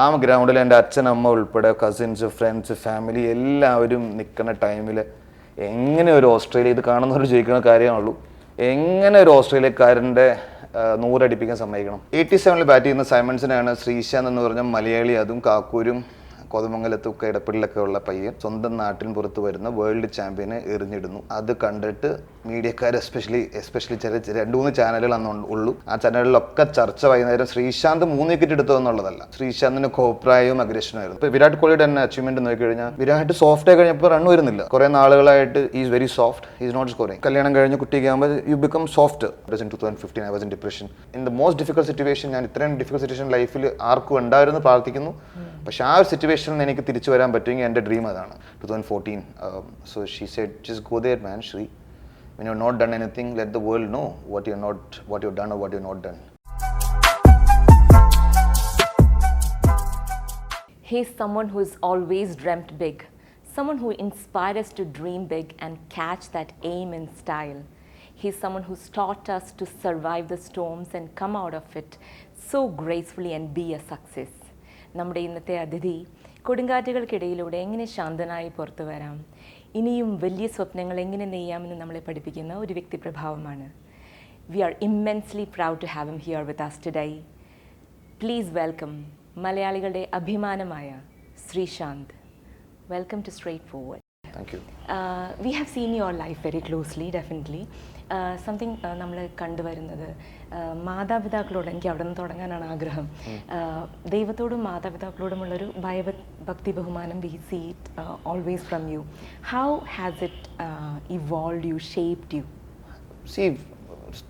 ആ ഗ്രൗണ്ടിൽ എൻ്റെ അച്ഛൻ അമ്മ ഉൾപ്പെടെ കസിൻസ് ഫ്രണ്ട്സ് ഫാമിലി എല്ലാവരും നിൽക്കുന്ന ടൈമിൽ എങ്ങനെ ഒരു ഓസ്ട്രേലിയ ഇത് കാണുന്നവർ ചോദിക്കുന്ന കാര്യമാണുള്ളൂ, എങ്ങനെ ഒരു ഓസ്ട്രേലിയക്കാരൻ്റെ 100 അടിപ്പിക്കാൻ സമ്മതിക്കണം. 87 ബാറ്റ് ചെയ്യുന്ന സൈമൺസിനാണ് ശ്രീശാന്ത് എന്ന് പറഞ്ഞ മലയാളി, അതും കാക്കൂരും കോതമംഗലത്തും ഒക്കെ ഇടപെടലൊക്കെ ഉള്ള പയ്യൻ സ്വന്തം നാട്ടിൻ പുറത്ത് വരുന്ന വേൾഡ് ചാമ്പ്യനെ എറിഞ്ഞിടുന്നു. അത് കണ്ടിട്ട് മീഡിയക്കാർ എസ്പെഷ്യലി 2-3 ചാനലുകൾ അന്ന് ഉള്ളൂ. ആ ചാനലുകളിലൊക്കെ ചർച്ച വൈകുന്നേരം ശ്രീശാന്ത് 3 വിക്കറ്റ് എടുത്തോ എന്നുള്ളതല്ല, ശ്രീശാന്തിന് കോപ്രായവും അഗ്രഷനുമായിരുന്നു. ഇപ്പോൾ വിരാട് കോഹ്ലിയുടെ തന്നെ അച്ചീവ്മെന്റ് നോക്കി കഴിഞ്ഞാൽ വിരാട് സോഫ്റ്റ് ആയി കഴിഞ്ഞപ്പോൾ റൺ വരുന്നില്ല. കുറേ നാളുകളായിട്ട് is very soft, is not scoring. കല്യാണം കഴിഞ്ഞ് കുട്ടിയൊക്കെ ആകുമ്പോൾ you become soft. In 2015 I was in depression. In the most difficult situation, ഞാൻ ഇത്രയും ഡിഫിക്കൽട്ട് സിറ്റുവേഷൻ ലൈഫിൽ ആർക്കും ഉണ്ടായിരുന്നു പ്രാർത്ഥിക്കുന്നു. പക്ഷെ ആ ഒരു സിറ്റുവേഷനിൽ എനിക്ക് തിരിച്ചു വരാൻ പറ്റുമെങ്കിൽ എൻ്റെ ഡ്രീം അതാണ്. 2014 so she said, just go there man Sri, when you've not done anything, let the world know what you've done or what you've not done. He's someone who's always dreamt big, someone who inspires us to dream big and catch that aim in style. He's someone who's taught us to survive the storms and come out of it so gracefully and be a success. നമ്മുടെ ഇന്നത്തെ അതിഥി കൊടുങ്കാറ്റുകൾക്കിടയിലൂടെ എങ്ങനെ ശാന്തനായി പുറത്തു വരാം, ഇനിയും വലിയ സ്വപ്നങ്ങൾ എങ്ങനെ നെയ്യാമെന്ന് നമ്മളെ പഠിപ്പിക്കുന്ന ഒരു വ്യക്തിപ്രഭാവമാണ്. We are immensely proud to have him here with us today. Please welcome മലയാളികളുടെ അഭിമാനമായ Sreesanth. Welcome to StraightFWD. Thank you. We have seen your life very closely, definitely. Something നമ്മൾ കണ്ടുവരുന്നത് മാതാപിതാക്കളോട്, എനിക്ക് അവിടെ നിന്ന് തുടങ്ങാനാണ് ആഗ്രഹം, ദൈവത്തോടും മാതാപിതാക്കളോടുമുള്ളൊരു ഭക്തി ബഹുമാനം. We see it always from you. How has it evolved you, shaped you?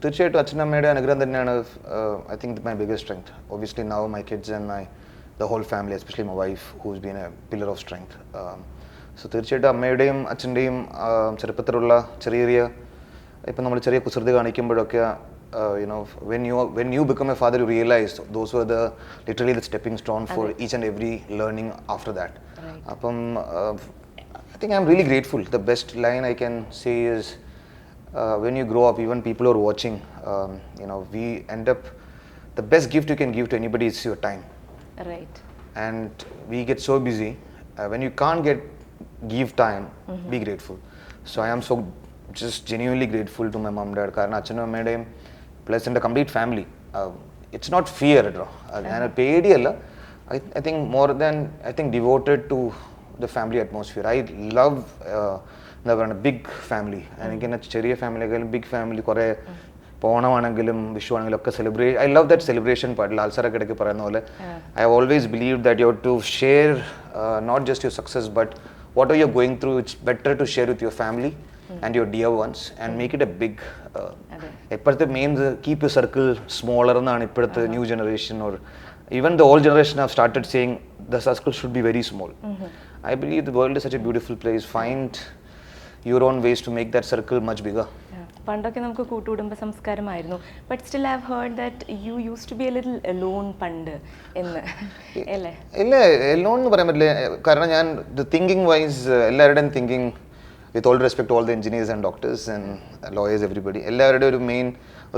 തീർച്ചയായിട്ടും അച്ഛനമ്മയുടെ അനുഗ്രഹം തന്നെയാണ് I think my biggest strength. Obviously now my kids and the whole family, especially my wife, who's been a pillar of strength. So തീർച്ചയായിട്ടും അമ്മയുടെയും അച്ഛൻ്റെയും ചെറുപ്പത്തിലുള്ള ചെറിയ ഇപ്പം നമ്മൾ ചെറിയ കുസൃതി കാണിക്കുമ്പോഴൊക്കെ when you become a father, you realize those were literally the stepping stone for each and every learning after that. അപ്പം I think I'm really grateful. The best line I can say is when you grow up, even people who are watching, we end up, the best gift you can give to anybody is your time. Right. And we get so busy, when you can't give time, be grateful. So I am so just genuinely grateful to my mom and dad, കാരണം അച്ഛനും അമ്മയുടെയും plus എൻ്റെ complete family. It's not fear കേട്ടോ, ഞാൻ പേടിയല്ല, I think more than devoted to the family atmosphere. I love എന്താ പറയുക big family. എനിക്കെന്നെ ചെറിയ ഫാമിലിയെക്കാളും ബിഗ് ഫാമിലി, കുറേ ഓണമാണെങ്കിലും വിഷു ആണെങ്കിലും ഒക്കെ celebrate. I love that celebration part. ലാൽസാറൊക്കെ ഇടയ്ക്ക് പറയുന്ന പോലെ I have always believe that you have to share not just your success but what are you going through. It's better to share with your family and your dear ones and make it a big. ഇപ്പോഴത്തെ main keep your circle smaller എന്നാണ് ഇപ്പോഴത്തെ new generation, or even the old generation have started saying the circle should be very small. I believe the world is such a beautiful place. Find your own ways to make that circle much bigger. പണ്ടൊക്കെ നമുക്ക് കൂട്ടുകുടുംബ സംസ്കാരമായിരുന്നു, but still I have heard that you use to be a little alone പണ്ട് എന്ന്, അല്ലേ? ഇല്ല, alone എന്ന് പറയാൻ പറ്റില്ല. കാരണം ഞാൻ തിങ്കിങ് വൈസ് എല്ലാവരുടെയും thinking, with all respect all the engineers and doctors and lawyers, everybody, എല്ലാവരുടെയും ഒരു മെയിൻ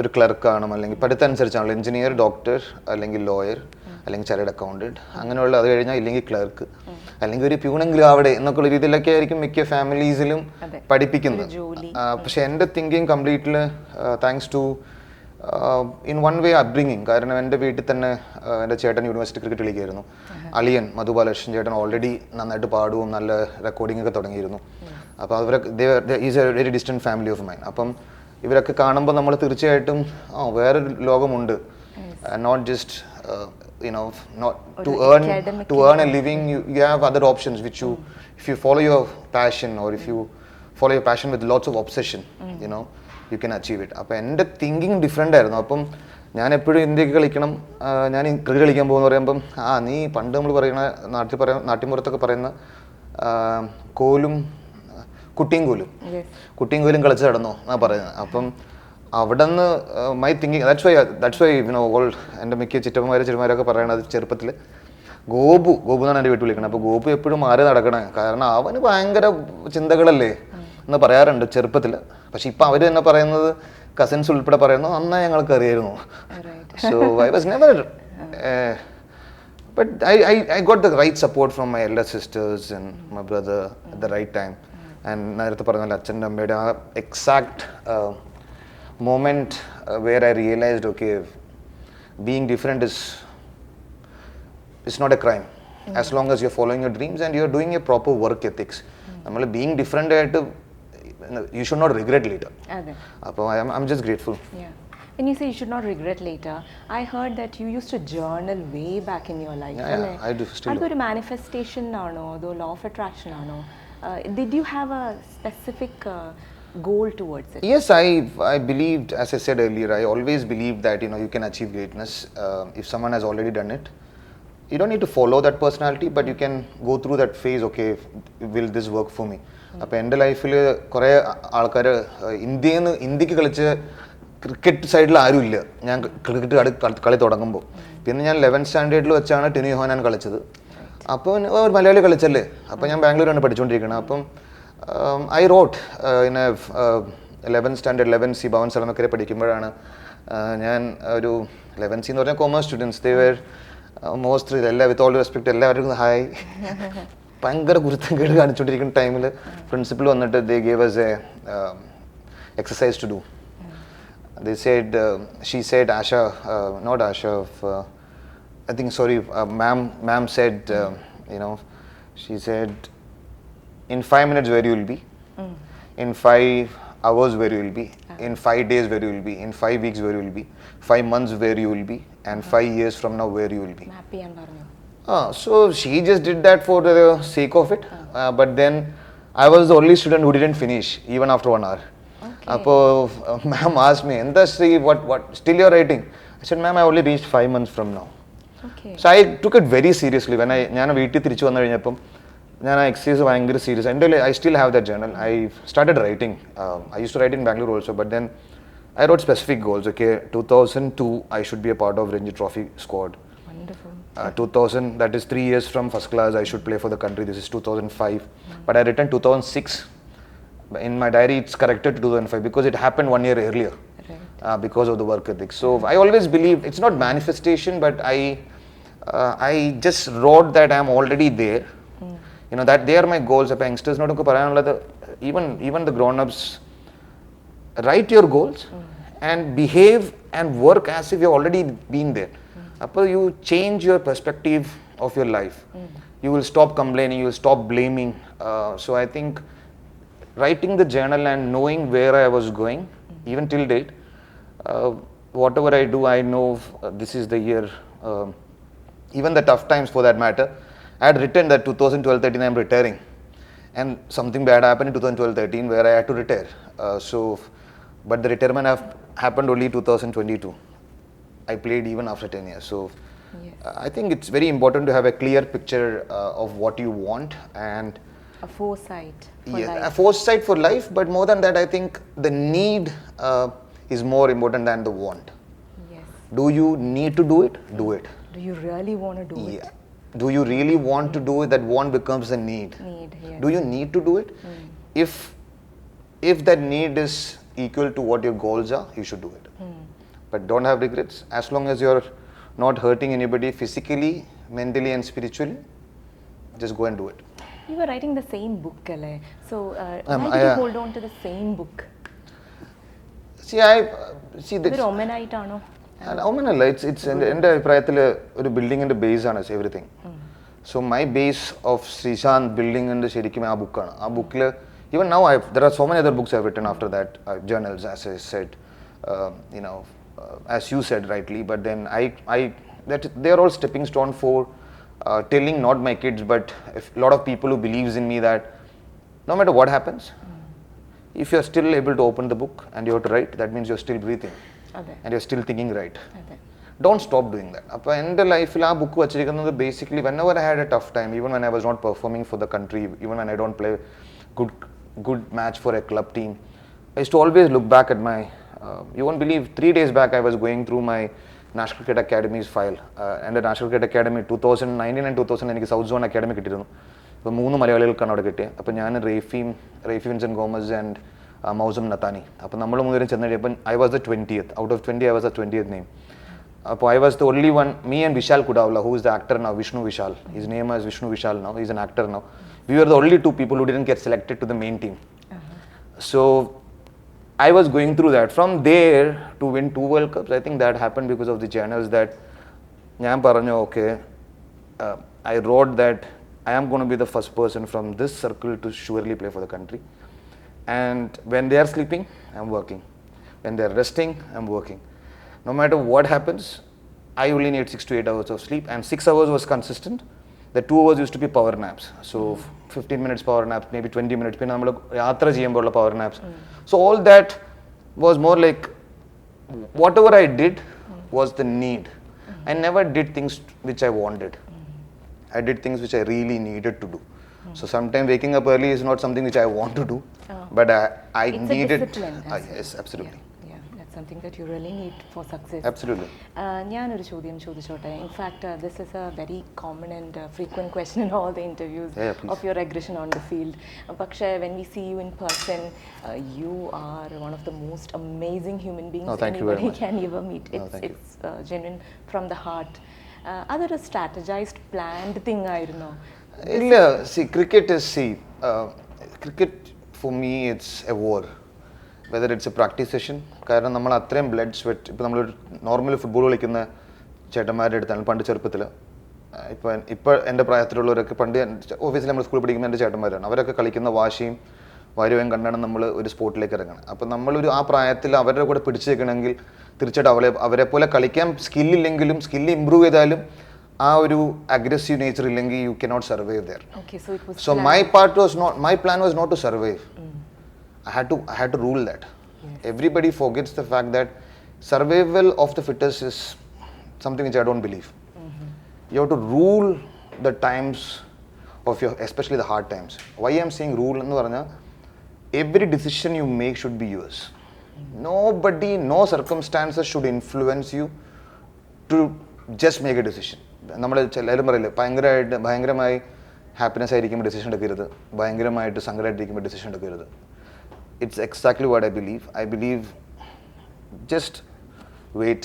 ഒരു ക്ലർക്ക് അല്ലെങ്കിൽ പഠിത്തമനുസരിച്ചാണല്ലോ എഞ്ചിനീയർ, ഡോക്ടർ, അല്ലെങ്കിൽ ലോയർ, അല്ലെങ്കിൽ ചാർട്ടേഡ് അക്കൗണ്ടന്റ്, അങ്ങനെയുള്ള. അത് കഴിഞ്ഞാൽ ഇല്ലെങ്കിൽ ക്ലർക്ക്, അല്ലെങ്കിൽ ഒരു പ്യൂണെങ്കിലും അവിടെ എന്നൊക്കെ ഉള്ള രീതിയിലൊക്കെ ആയിരിക്കും മിക്ക ഫാമിലീസിലും പഠിപ്പിക്കുന്നത്. പക്ഷെ എൻ്റെ thinking completely thanks to in one way upbringing. കാരണം എൻ്റെ വീട്ടിൽ തന്നെ എൻ്റെ ചേട്ടൻ യൂണിവേഴ്സിറ്റി ക്രിക്കറ്റ് കളിക്കായിരുന്നു. അളിയൻ മധുബാലകൃഷ്ണൻ ചേട്ടൻ ഓൾറെഡി നന്നായിട്ട് പാടുകയും നല്ല റെക്കോർഡിംഗ് ഒക്കെ തുടങ്ങിയിരുന്നു. അപ്പോൾ അവരൊക്കെ is a very distant family of mine. അപ്പം ഇവരൊക്കെ കാണുമ്പോൾ നമ്മൾ തീർച്ചയായിട്ടും വേറൊരു ലോകമുണ്ട്. Not just not to earn a living. You have other options which you, if you follow your passion, or if you follow your passion with lots of obsession, you can achieve it. അപ്പോൾ എൻ്റെ thinking different ആയിരുന്നു. അപ്പം ഞാൻ എപ്പോഴും ഇന്ത്യക്ക് കളിക്കണം, ഞാൻ cricket കളിക്കാൻ പോകുന്ന പറയുമ്പം നീ പണ്ട് നമ്മൾ പറയുന്ന നാട്ടിൻപുറത്തൊക്കെ പറയുന്ന കുട്ടിയും കോലും കളിച്ച് നടന്നോ എന്നാ പറയുന്നത്. അപ്പം അവിടെ നിന്ന് my thinking that's why all എൻ്റെ മിക്ക ചിറ്റപ്പന്മാരൊക്കെ പറയണത് ചെറുപ്പത്തിൽ ഗോപു എന്നാണ് എൻ്റെ വീട്ടിൽ വിളിക്കുന്നത്. അപ്പോൾ ഗോപു എപ്പോഴും മാറി നടക്കണേ, കാരണം അവന് ഭയങ്കര ചിന്തകളല്ലേ എന്ന് പറയാറുണ്ട് ചെറുപ്പത്തിൽ. പക്ഷെ ഇപ്പം അവർ തന്നെ പറയുന്നത്, കസിൻസ് ഉൾപ്പെടെ പറയുന്നു, നന്നായി ഞങ്ങൾക്ക് അറിയായിരുന്നു. So I was never But I got the right support from my elder sisters and my brother at the right time. And നേരത്തെ പറഞ്ഞ അച്ഛൻ്റെ അമ്മയുടെ ആ exact moment where I realized, okay, being different is not a crime. As long as you're following your dreams and you're doing a proper work ethics. നമ്മൾ being different ആയിട്ട് you should not regret later. അപ്പോൾ I'm just grateful. Yeah. When you say you should not regret later, I heard that you used to journal way back in your life. Yeah, I do still. അതൊരു manifestation ആണോ അതോ law of attraction ആണോ? Did you have a specific goal towards it? Yes, I believed, as I said earlier, I always believed that you can achieve greatness if someone has already done it. You don't need to follow that personality, but you can go through that phase. Okay, will this work for me? അപ്പോൾ എൻ്റെ ലൈഫിൽ കുറേ ആൾക്കാർ ഇന്ത്യക്ക് കളിച്ച് cricket സൈഡിൽ ആരുമില്ല ഞാൻ ക്രിക്കറ്റ് കളി തുടങ്ങുമ്പോൾ. പിന്നെ ഞാൻ 11th സ്റ്റാൻഡേർഡിൽ വെച്ചാണ് ടിനി യോഹനാൻ കളിച്ചത്. അപ്പോൾ ഒരു മലയാളി കളിച്ചല്ലേ. അപ്പോൾ ഞാൻ ബാംഗ്ലൂരാണ് പഠിച്ചുകൊണ്ടിരിക്കുന്നത്. അപ്പം I wrote in 11th standard 11C Bhavan സലമക്കരെ പഠിക്കുമ്പോഴാണ് ഞാൻ ഒരു 11C എന്ന് പറഞ്ഞാൽ commerce students they were most എല്ലാ വിത്ത് ഓൾ റെസ്പെക്ട് എല്ലാവർക്കും ഹായ് ഭയങ്കര കുരുത്തം കേട് കാണിച്ചുകൊണ്ടിരിക്കുന്ന ടൈമിൽ പ്രിൻസിപ്പൽ വന്നിട്ട് they gave us a exercise to do. They said, she said, Asha, not Asha, I think, sorry, ma'am said, she said, in 5 minutes where you will be, in 5 hours where you will be, in 5 days where you will be, in 5 weeks where you will be, 5 months where you will be, and 5 years from now where you will be. So she just did that for the sake of it, but then I was the only student who didn't finish even after 1 hour. അപ്പോൾ ma'am asked me, എന്താ Shri, what still you're writing? I said, ma'am, I only reached 5 months from now. So I took it very seriously. When ഞാൻ വീട്ടിൽ തിരിച്ചു വന്നു കഴിഞ്ഞപ്പം ഞാൻ ആ exercise ഭയങ്കര സീരിയസ്. എൻ്റെ I still have that journal. I started writing. I used to write in Bangalore also, but then I wrote specific goals. Okay, 2002 I should be a part of Ranji Trophy squad. Wonderful. 2000, that is 3 years from first class, I should play for the country. This is 2005. But I written 2006. In my diary it's corrected to 2005 because it happened 1 year earlier. Right. Because of the work ethic. So I always believe it's not manifestation, but I just wrote that I'm already there. That they are my goals. Appo youngsters nodu parayanullathu, even the grown ups, write your goals and behave and work as if you've already been there. Appo you change your perspective of your life. You will stop complaining, you will stop blaming. So I think writing the journal and knowing where I was going, even till date, whatever I do, I know this is the year, even the tough times for that matter. I had written that 2012-13 I am retiring, and something bad happened in 2012-13 where I had to retire. But the retirement happened only 2022. I played even after 10 years. So yes. I think it's very important to have a clear picture of what you want and a foresight for life. A foresight for life, but more than that, I think the need is more important than the want. Yes. Do you need to do it? Do it. Do you really want to do it? Do you really want to do it? That want becomes a need. Yes. Do you need to do it? If that need is equal to what your goals are, you should do it. But don't have regrets. As long as you're not hurting anybody physically, mentally and spiritually, just go and do it. You were writing the same book, Kale. So why did you hold on to the same book? See this. Omenite-ആണോ? Omenalla, it's എൻ്റെ അഭിപ്രായത്തിൽ ഒരു ബിൽഡിങ്ങിൻ്റെ base ആണ് everything. So my base of Sreesanth ബിൽഡിങ്ങിൻ്റെ ശരിക്കും ആ ബുക്കാണ്. ആ ബുക്കിൽ even now there are so many other books I've written after that, journals, as I said, as you said rightly, but then they are all stepping stone for telling not my kids but a lot of people who believes in me that no matter what happens, if you're still able to open the book and you have to write, that means you're still breathing. And you're still thinking right. Don't stop doing that. Appo ende life il aa book vachirikkunnathu basically whenever I had a tough time, even when I was not performing for the country, even when I don't play good match for a club team, I used to always look back at my you won't believe, 3 days back I was going through my National Cricket Academy's file, and the National Cricket Academy 2019 and 2000 എനിക്ക് south zone academy കിട്ടിയിരുന്നു. അപ്പോൾ 3 മലയാളികൾക്കാണ് അവിടെ കിട്ടിയത്. അപ്പോൾ ഞാൻ Raphy Vincent Gomez and മൗസം നത്താനി. അപ്പോൾ നമ്മൾ മൂന്നുപേരും ചെന്ന് കഴിയപ്പോൾ I was the 20th. Out of 20 I was the 20th name. I was the only one, me and Vishal Kudavla, who is the actor now, Vishnu Vishal. His name is Vishnu Vishal now, he's an actor now. We were the only two people who didn't get selected to the main team. So I was going through that. From there to win 2 World Cups, I think that happened because of the channels that ഞാൻ പറഞ്ഞു okay, I wrote that I am going to be the first person from this circle to surely play for the country. And when they are sleeping, I'm working. When they are resting, I'm working. No matter what happens, I only need 6 to 8 hours of sleep, and 6 hours was consistent. The 2 hours used to be power naps. So 15 minutes power naps, maybe 20 minutes. Then we yatra cheyumbol power naps. So all that was more like whatever I did was the need. I never did things which I wanted. I did things which I really needed to do. So sometimes waking up early is not something which I want to do, but I It's needed. a discipline. Yes, absolutely. Yeah, that's something that you really need for success. Absolutely. ഞാനൊരു ചോദ്യം ചോദിച്ചോട്ടെ. In fact, this is a very common and frequent question in all the interviews of your aggression on the field. പക്ഷേ when we see you in person, you are one of the most amazing human beings thank you very anybody much. can ever meet. It's genuine from the heart. അതൊരു strategized, planned thing ആയിരുന്നോ? ഇല്ല, see, cricket is, cricket for me it's a war. Whether it's a practice session, കാരണം നമ്മൾ അത്രയും blood sweat, ഇപ്പോൾ നമ്മളൊരു normal football കളിക്കുന്ന ചേട്ടന്മാരുടെ അടുത്താണ് പണ്ട് ചെറുപ്പത്തിൽ, ഇപ്പോൾ എൻ്റെ പ്രായത്തിലുള്ളവരൊക്കെ പണ്ട് ഓഫീസിൽ നമ്മൾ സ്കൂളിൽ പഠിക്കുന്ന എൻ്റെ ചേട്ടന്മാരാണ്, അവരൊക്കെ കളിക്കുന്ന വാശിയും വരുവയും കണ്ടാണ് നമ്മൾ ഒരു സ്പോർട്ടിലേക്ക് ഇറങ്ങുന്നത്. അപ്പം നമ്മളൊരു ആ പ്രായത്തിൽ അവരുടെ കൂടെ പിടിച്ചു നിൽക്കണമെങ്കിൽ തീർച്ചയായിട്ടും അവരെ പോലെ കളിക്കാൻ സ്കില്ലില്ലെങ്കിലും സ്കില്ല് ഇമ്പ്രൂവ് ചെയ്താലും ആ ഒരു അഗ്രസീവ് നേച്ചർ ഇല്ലെങ്കിൽ you cannot survive there. So my plan was not to survive. I had to rule that. Everybody forgets the fact that survival of the fittest is something which I don't believe. You have to rule the times of your, especially the hard times. Why I am saying rule ennu paranja, every decision you make should be yours. Nobody, no circumstances should influence you to just make a decision. നമ്മൾ എല്ലാവരും പറയില്ലേ, ഭയങ്കരമായി happiness ആയിരിക്കുമ്പോൾ decision എടുക്കരുത്, ഭയങ്കരമായിട്ട് സങ്കടമായിട്ടിരിക്കുമ്പോൾ decision എടുക്കരുത്. It's exactly what I believe. I believe just wait.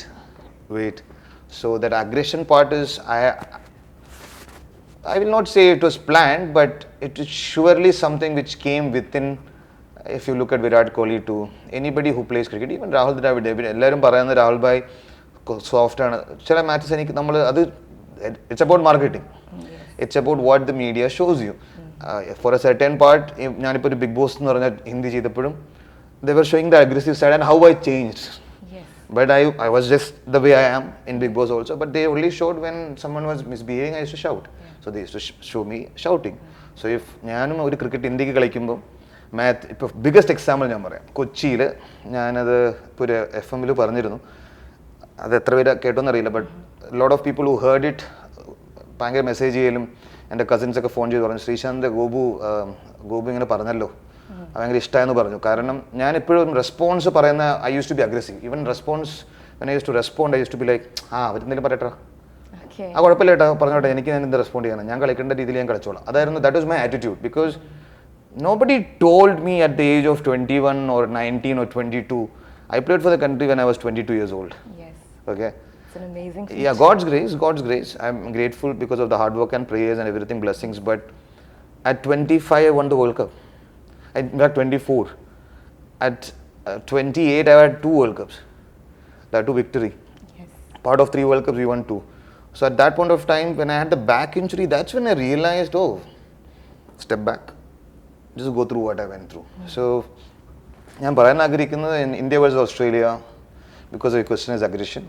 So that aggression part is, I will not say it was planned, but it is surely something which came within. If you look at Virat Kohli too, anybody who plays cricket, even Rahul Dravid, എല്ലാവരും പറയുന്നത് Rahul bhai soft ആണ്. ചില matches എനിക്ക് നമ്മൾ അത്, it's about marketing. It's about what the media shows you. For a certain part, ഞാനിപ്പോൾ ഒരു big boss എന്ന് പറഞ്ഞാൽ ഹിന്ദി ചെയ്തപ്പോഴും they were showing the aggressive side and how I changed. But I was just the way I am in Big Boss also, but they only showed when someone was misbehaving, I used to shout. So they used to show me shouting. So if ഞാനും ഒരു cricket ഇന്ത്യക്ക് കളിക്കുമ്പോൾ ഇപ്പോൾ biggest example ഞാൻ പറയാം, കൊച്ചിയിൽ ഞാനത് ഇപ്പോൾ ഒരു FM പറഞ്ഞിരുന്നു, അത് എത്ര പേര് കേട്ടോന്നറിയില്ല, but lot of people who heard it ഭയങ്കര മെസ്സേജ് ചെയ്യലും എൻ്റെ കസിൻസൊക്കെ ഫോൺ ചെയ്ത് പറഞ്ഞു, ശ്രീശാന്ത് ഗോപു ഇങ്ങനെ പറഞ്ഞല്ലോ, ഭയങ്കര ഇഷ്ടമായെന്ന് പറഞ്ഞു. കാരണം ഞാൻ എപ്പോഴും റെസ്പോൺസ് പറയുന്ന, I use to be aggressive. Even response I use to respond, I use to be like അവരെന്തെങ്കിലും പറയട്ടോ, കുഴപ്പമില്ല കേട്ടോ, പറഞ്ഞോട്ടെ, എനിക്ക് ഞാൻ എന്ത് റെസ്പോണ്ട് ചെയ്യണം, ഞാൻ കളിക്കേണ്ട രീതിയിൽ ഞാൻ കളിച്ചോളാം. അതായിരുന്നു, that was my attitude. Because nobody told me at the age of 21 or 19 or 22. I played for the country when I was 22 years old. Yes. Okay. It's an amazing thing. Yeah, God's grace. I'm grateful because of the hard work and prayers and everything, blessings. But at 25, I won the World Cup. In fact, 24. At 28, I had 2 World Cups. That 2 victory. Yes. Part of 3 World Cups, we won 2. So at that point of time, when I had the back injury, that's when I realized, oh, step back. Just go through what I went through. So, ഞാൻ പറയാൻ ആഗ്രഹിക്കുന്നത്, India versus Australia, because the question is aggression.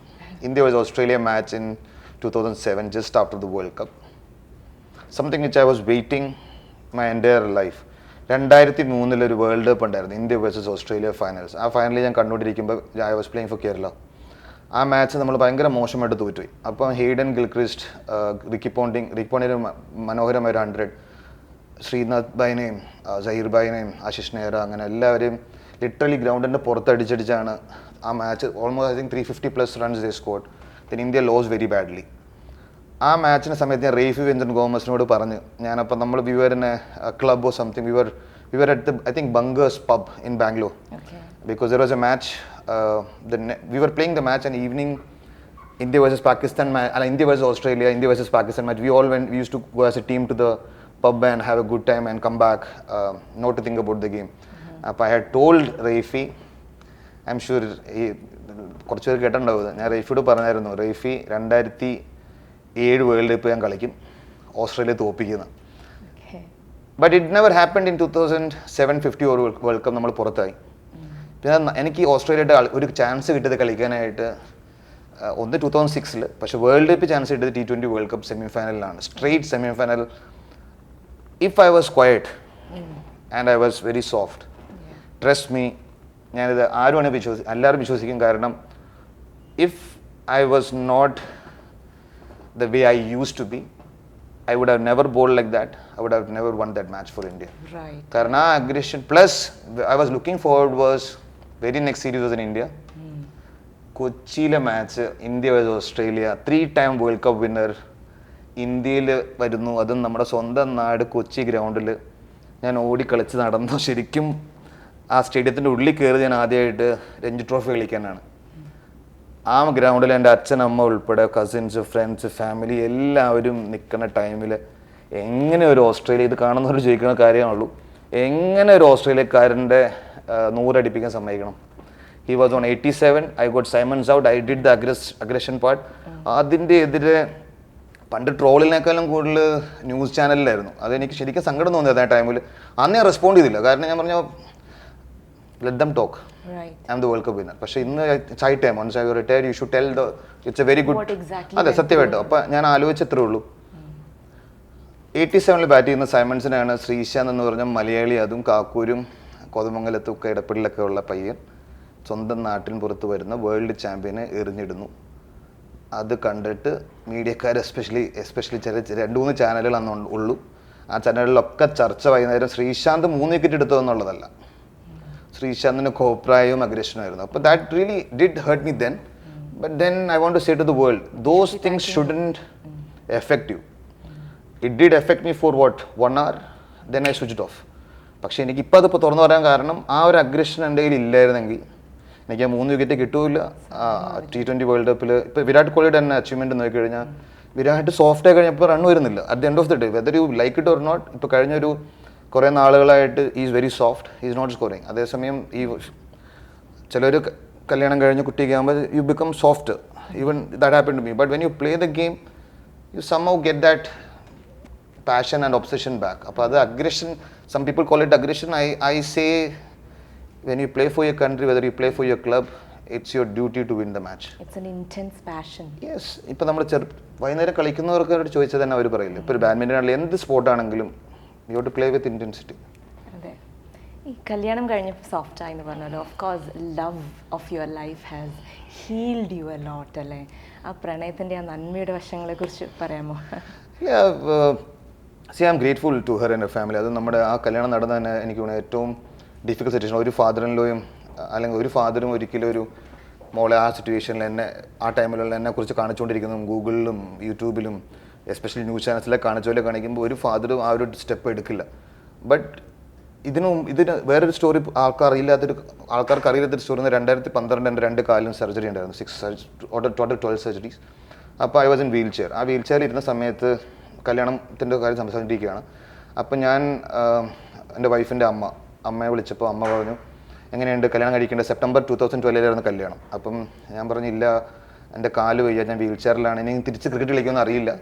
India versus Australia match in 2007, just after the World Cup. Something which I was waiting my entire life. 2003 ഒരു world cup ഉണ്ടായിരുന്നു, India versus Australia finals. ആ ഫൈനലിൽ ഞാൻ കണ്ടുകൊണ്ടിരിക്കുമ്പോൾ I was playing for Kerala. ആ match നമ്മൾ ഭയങ്കര മോശമായിട്ട് തോറ്റുപോയി. അപ്പം ഹെയ്ഡൻ ഗിൽക്രിസ്റ്റ്, റിക്കി പോണ്ടിങ് മനോഹരമായ ഒരു 100, ശ്രീനാഥ് ഭായിനെയും സഹീർ ഭായിനെയും ആശിഷ് നെഹ്റ, അങ്ങനെ എല്ലാവരെയും ലിറ്ററലി ഗ്രൗണ്ടിൻ്റെ പുറത്തടിച്ചടിച്ചാണ് ആ match. Almost I think 350+ runs they scored. Then India lost very badly. ആ മാച്ചിൻ്റെ സമയത്ത് ഞാൻ റേഫി വെഞ്ചൻ ഗോമസിനോട് പറഞ്ഞു, ഞാനപ്പോൾ നമ്മൾ we were in a club or something, we were at the I think Bangers pub in Bangalore, because there was a match, we were playing the match, and evening India versus Pakistan match, India versus Australia, India versus Pakistan match. We used to go as a team to the pub and have a good time and come back, not to think about the game. I had told Raifi, I'm sure കുറച്ച് പേര് കേട്ടിട്ടുണ്ടാവും, ഞാൻ റൈഫിയോട് പറഞ്ഞായിരുന്നു, Raifi 2007 world cup ഞാൻ കളിക്കും, Australia തോപ്പിക്കുന്ന. But it never happened in 2007 50 world cup നമ്മൾ പുറത്തായി. പിന്നെ എനിക്ക് ഓസ്ട്രേലിയയുടെ ഒരു ചാൻസ് കിട്ടിയത് കളിക്കാനായിട്ട് ഒന്ന് 2006, പക്ഷെ വേൾഡ് കപ്പ് ചാൻസ് കിട്ടിയത് T20 വേൾഡ് കപ്പ് സെമി ഫൈനലിലാണ്, straight semi final. If I was quiet and I was very soft, trust me, ഞാനിത് ആരുമാണ് എല്ലാവരും വിശ്വസിക്കും. കാരണം if I was not the way I used to be, I would have never bowled like that. I would have never won that match for India. Right. Karna aggression plus I was looking forward was very next series was in India. കൊച്ചിയിലെ match India versus Australia, 3-time world cup winner ഇന്ത്യയിൽ വരുന്നു, അതും നമ്മുടെ സ്വന്തം നാട് കൊച്ചി ഗ്രൗണ്ടിൽ. ഞാൻ ഓടിക്കളിച്ച് നടന്നു, ശരിക്കും ആ സ്റ്റേഡിയത്തിൻ്റെ ഉള്ളിൽ കയറി ഞാൻ ആദ്യമായിട്ട് രഞ്ജി ട്രോഫി കളിക്കാനാണ്. ആ ഗ്രൗണ്ടിൽ എൻ്റെ അച്ഛനമ്മ ഉൾപ്പെടെ കസിൻസ്, ഫ്രണ്ട്സ്, ഫാമിലി എല്ലാവരും നിൽക്കുന്ന ടൈമിൽ എങ്ങനെ ഒരു ഓസ്ട്രേലിയ, ഇത് കാണുന്നവർ ചോദിക്കുന്ന കാര്യമാണുള്ളൂ, എങ്ങനെ ഒരു ഓസ്ട്രേലിയക്കാരൻ്റെ 100 അടിപ്പിക്കാൻ സമ്മതിക്കണം. He was on 87, I got Simons out, I did the aggression part. അതിൻ്റെ എതിരെ പണ്ട് ട്രോളിനേക്കാളും കൂടുതൽ ന്യൂസ് ചാനലിലായിരുന്നു. അതെനിക്ക് ശരിക്കും സങ്കടം തോന്നിയത് ആ ടൈമിൽ. അന്ന് ഞാൻ റെസ്പോണ്ട് ചെയ്തില്ല, കാരണം ഞാൻ പറഞ്ഞു let them talk. Right. I'm the World Cup winner. പക്ഷേ ഇന്ന് high time, once I retire, you should tell it's a very good. What exactly? അതെ, സത്യമായിട്ടും. അപ്പം ഞാൻ ആലോചിച്ചത്രേ ഉള്ളൂ. 87 ബാറ്റ് ചെയ്യുന്ന സൈമൺസിനാണ് ശ്രീശാന്ത് എന്ന് പറഞ്ഞ മലയാളി, അതും കാക്കൂരും കോതമംഗലത്തും ഒക്കെ ഇടപ്പള്ളിലൊക്കെ ഉള്ള പയ്യൻ, സ്വന്തം നാട്ടിൻ പുറത്ത് വരുന്ന വേൾഡ് ചാമ്പ്യനെ എറിഞ്ഞിടുന്നു. അത് കണ്ടിട്ട് മീഡിയക്കാർ എസ്പെഷ്യലി ചില 2-3 ചാനലുകൾ അന്ന് ഉള്ളൂ. ആ ചാനലിലൊക്കെ ചർച്ച വൈകുന്നേരം ശ്രീശാന്ത് 3 വിക്കറ്റ് എടുത്തതെന്നുള്ളതല്ല, ശ്രീശാന്തിന് കോപ്രായവും അഗ്രഷനും ആയിരുന്നു. അപ്പോൾ that really did hurt me then. But then I want to say to the world, those things shouldn't effect you. It did effect me for 1 hour, then I switch off. പക്ഷേ എനിക്കിപ്പോൾ അതിപ്പോൾ തുറന്നു പറയാൻ കാരണം ആ ഒരു അഗ്രഷൻ എൻ്റെ കയ്യിൽ ഇല്ലായിരുന്നെങ്കിൽ എനിക്ക് ആ 3 വിക്കറ്റ് കിട്ടൂല. T20 വേൾഡ് കപ്പിൽ ഇപ്പോൾ വിരാട് കോഹ്ലിയുടെ തന്നെ അച്ചീവ്മെൻറ്റ് നോക്കിക്കഴിഞ്ഞാൽ, വിരാട് സോഫ്റ്റ് ആയി കഴിഞ്ഞപ്പോൾ റൺ വരുന്നില്ല. At the end of the day, whether you like it or not, ഇപ്പോൾ കഴിഞ്ഞൊരു കുറേ നാളുകളായിട്ട് is very soft, is not scoring. അതേസമയം ഈ ചിലർ കല്യാണം കഴിഞ്ഞ് കുട്ടിയൊക്കെ ആകുമ്പോൾ you become soft. Even that happen to me. But when you play the game you somehow get that passion and obsession back. അപ്പോൾ അത് അഗ്രഷൻ, some people call it aggression. I say when you play for your country, whether you play for your club, it's your duty to win the match. It's an intense passion. Yes. ഇപ്പോൾ നമ്മൾ വൈകുന്നേരം കളിക്കുന്നവർക്കോട് ചോദിച്ചാൽ തന്നെ അവർ പറയില്ല, ഇപ്പോൾ ഒരു badminton ആണെങ്കിലും എന്ത് സ്പോർട്ടാണെങ്കിലും you have to play with intensity. അതെ, ഈ കല്യാണം കഴിഞ്ഞപ്പോൾ സോഫ്റ്റ് ആയി എന്ന് പറഞ്ഞല്ലോ, of course love of your life has healed you a lot അല്ലേ? ആ പ്രണയത്തിൻ്റെ ആ നന്മയുടെ വശങ്ങളെ കുറിച്ച് പറയാമോ? See, I'm grateful to her and her family. അത് നമ്മുടെ ആ കല്യാണം നടന്ന തന്നെ എനിക്ക് തോന്നുന്നു ഏറ്റവും ഡിഫിക്കൽട്ട് സിറ്റുവേഷൻ. ഒരു ഫാദറിൻലോയും അല്ലെങ്കിൽ ഒരു ഫാദറും ഒരിക്കലും ഒരു മോളെ ആ സിറ്റുവേഷനിൽ എന്നെ ആ ടൈമിലുള്ള എന്നെക്കുറിച്ച് കാണിച്ചുകൊണ്ടിരിക്കുന്നതും ഗൂഗിളിലും യൂട്യൂബിലും എസ്പെഷ്യലി ന്യൂസ് ചാനൽസിലൊക്കെ കാണിച്ചോലെ കാണിക്കുമ്പോൾ ഒരു ഫാദറും ആ ഒരു സ്റ്റെപ്പ് എടുക്കില്ല. ബട്ട് ഇതിന് വേറൊരു സ്റ്റോറി ആൾക്കാർക്ക് അറിയാത്തൊരു സ്റ്റോറി. 2012 എൻ്റെ 2 കാലിലും സർജറി ഉണ്ടായിരുന്നു, ടോട്ടൽ 12 സർജറീസ്. അപ്പോൾ I was in wheel chair. ആ വീൽ ചെയറിൽ ഇരുന്ന സമയത്ത് കല്യാണത്തിൻ്റെ കാര്യം സംസാരിച്ചിരിക്കുകയാണ്. അപ്പം ഞാൻ എൻ്റെ വൈഫിൻ്റെ അമ്മയെ വിളിച്ചപ്പോൾ അമ്മ പറഞ്ഞു, എങ്ങനെയുണ്ട് കല്യാണം കഴിക്കേണ്ടത്? സെപ്റ്റംബർ 2012 കല്യാണം. അപ്പം ഞാൻ പറഞ്ഞില്ല, എൻ്റെ കാല് വയ്യ, ഞാൻ വീൽ ചെയറിലാണ്, ഇനി തിരിച്ച് ക്രിക്കറ്റ് കളിക്കുമെന്ന് അറിയില്ല.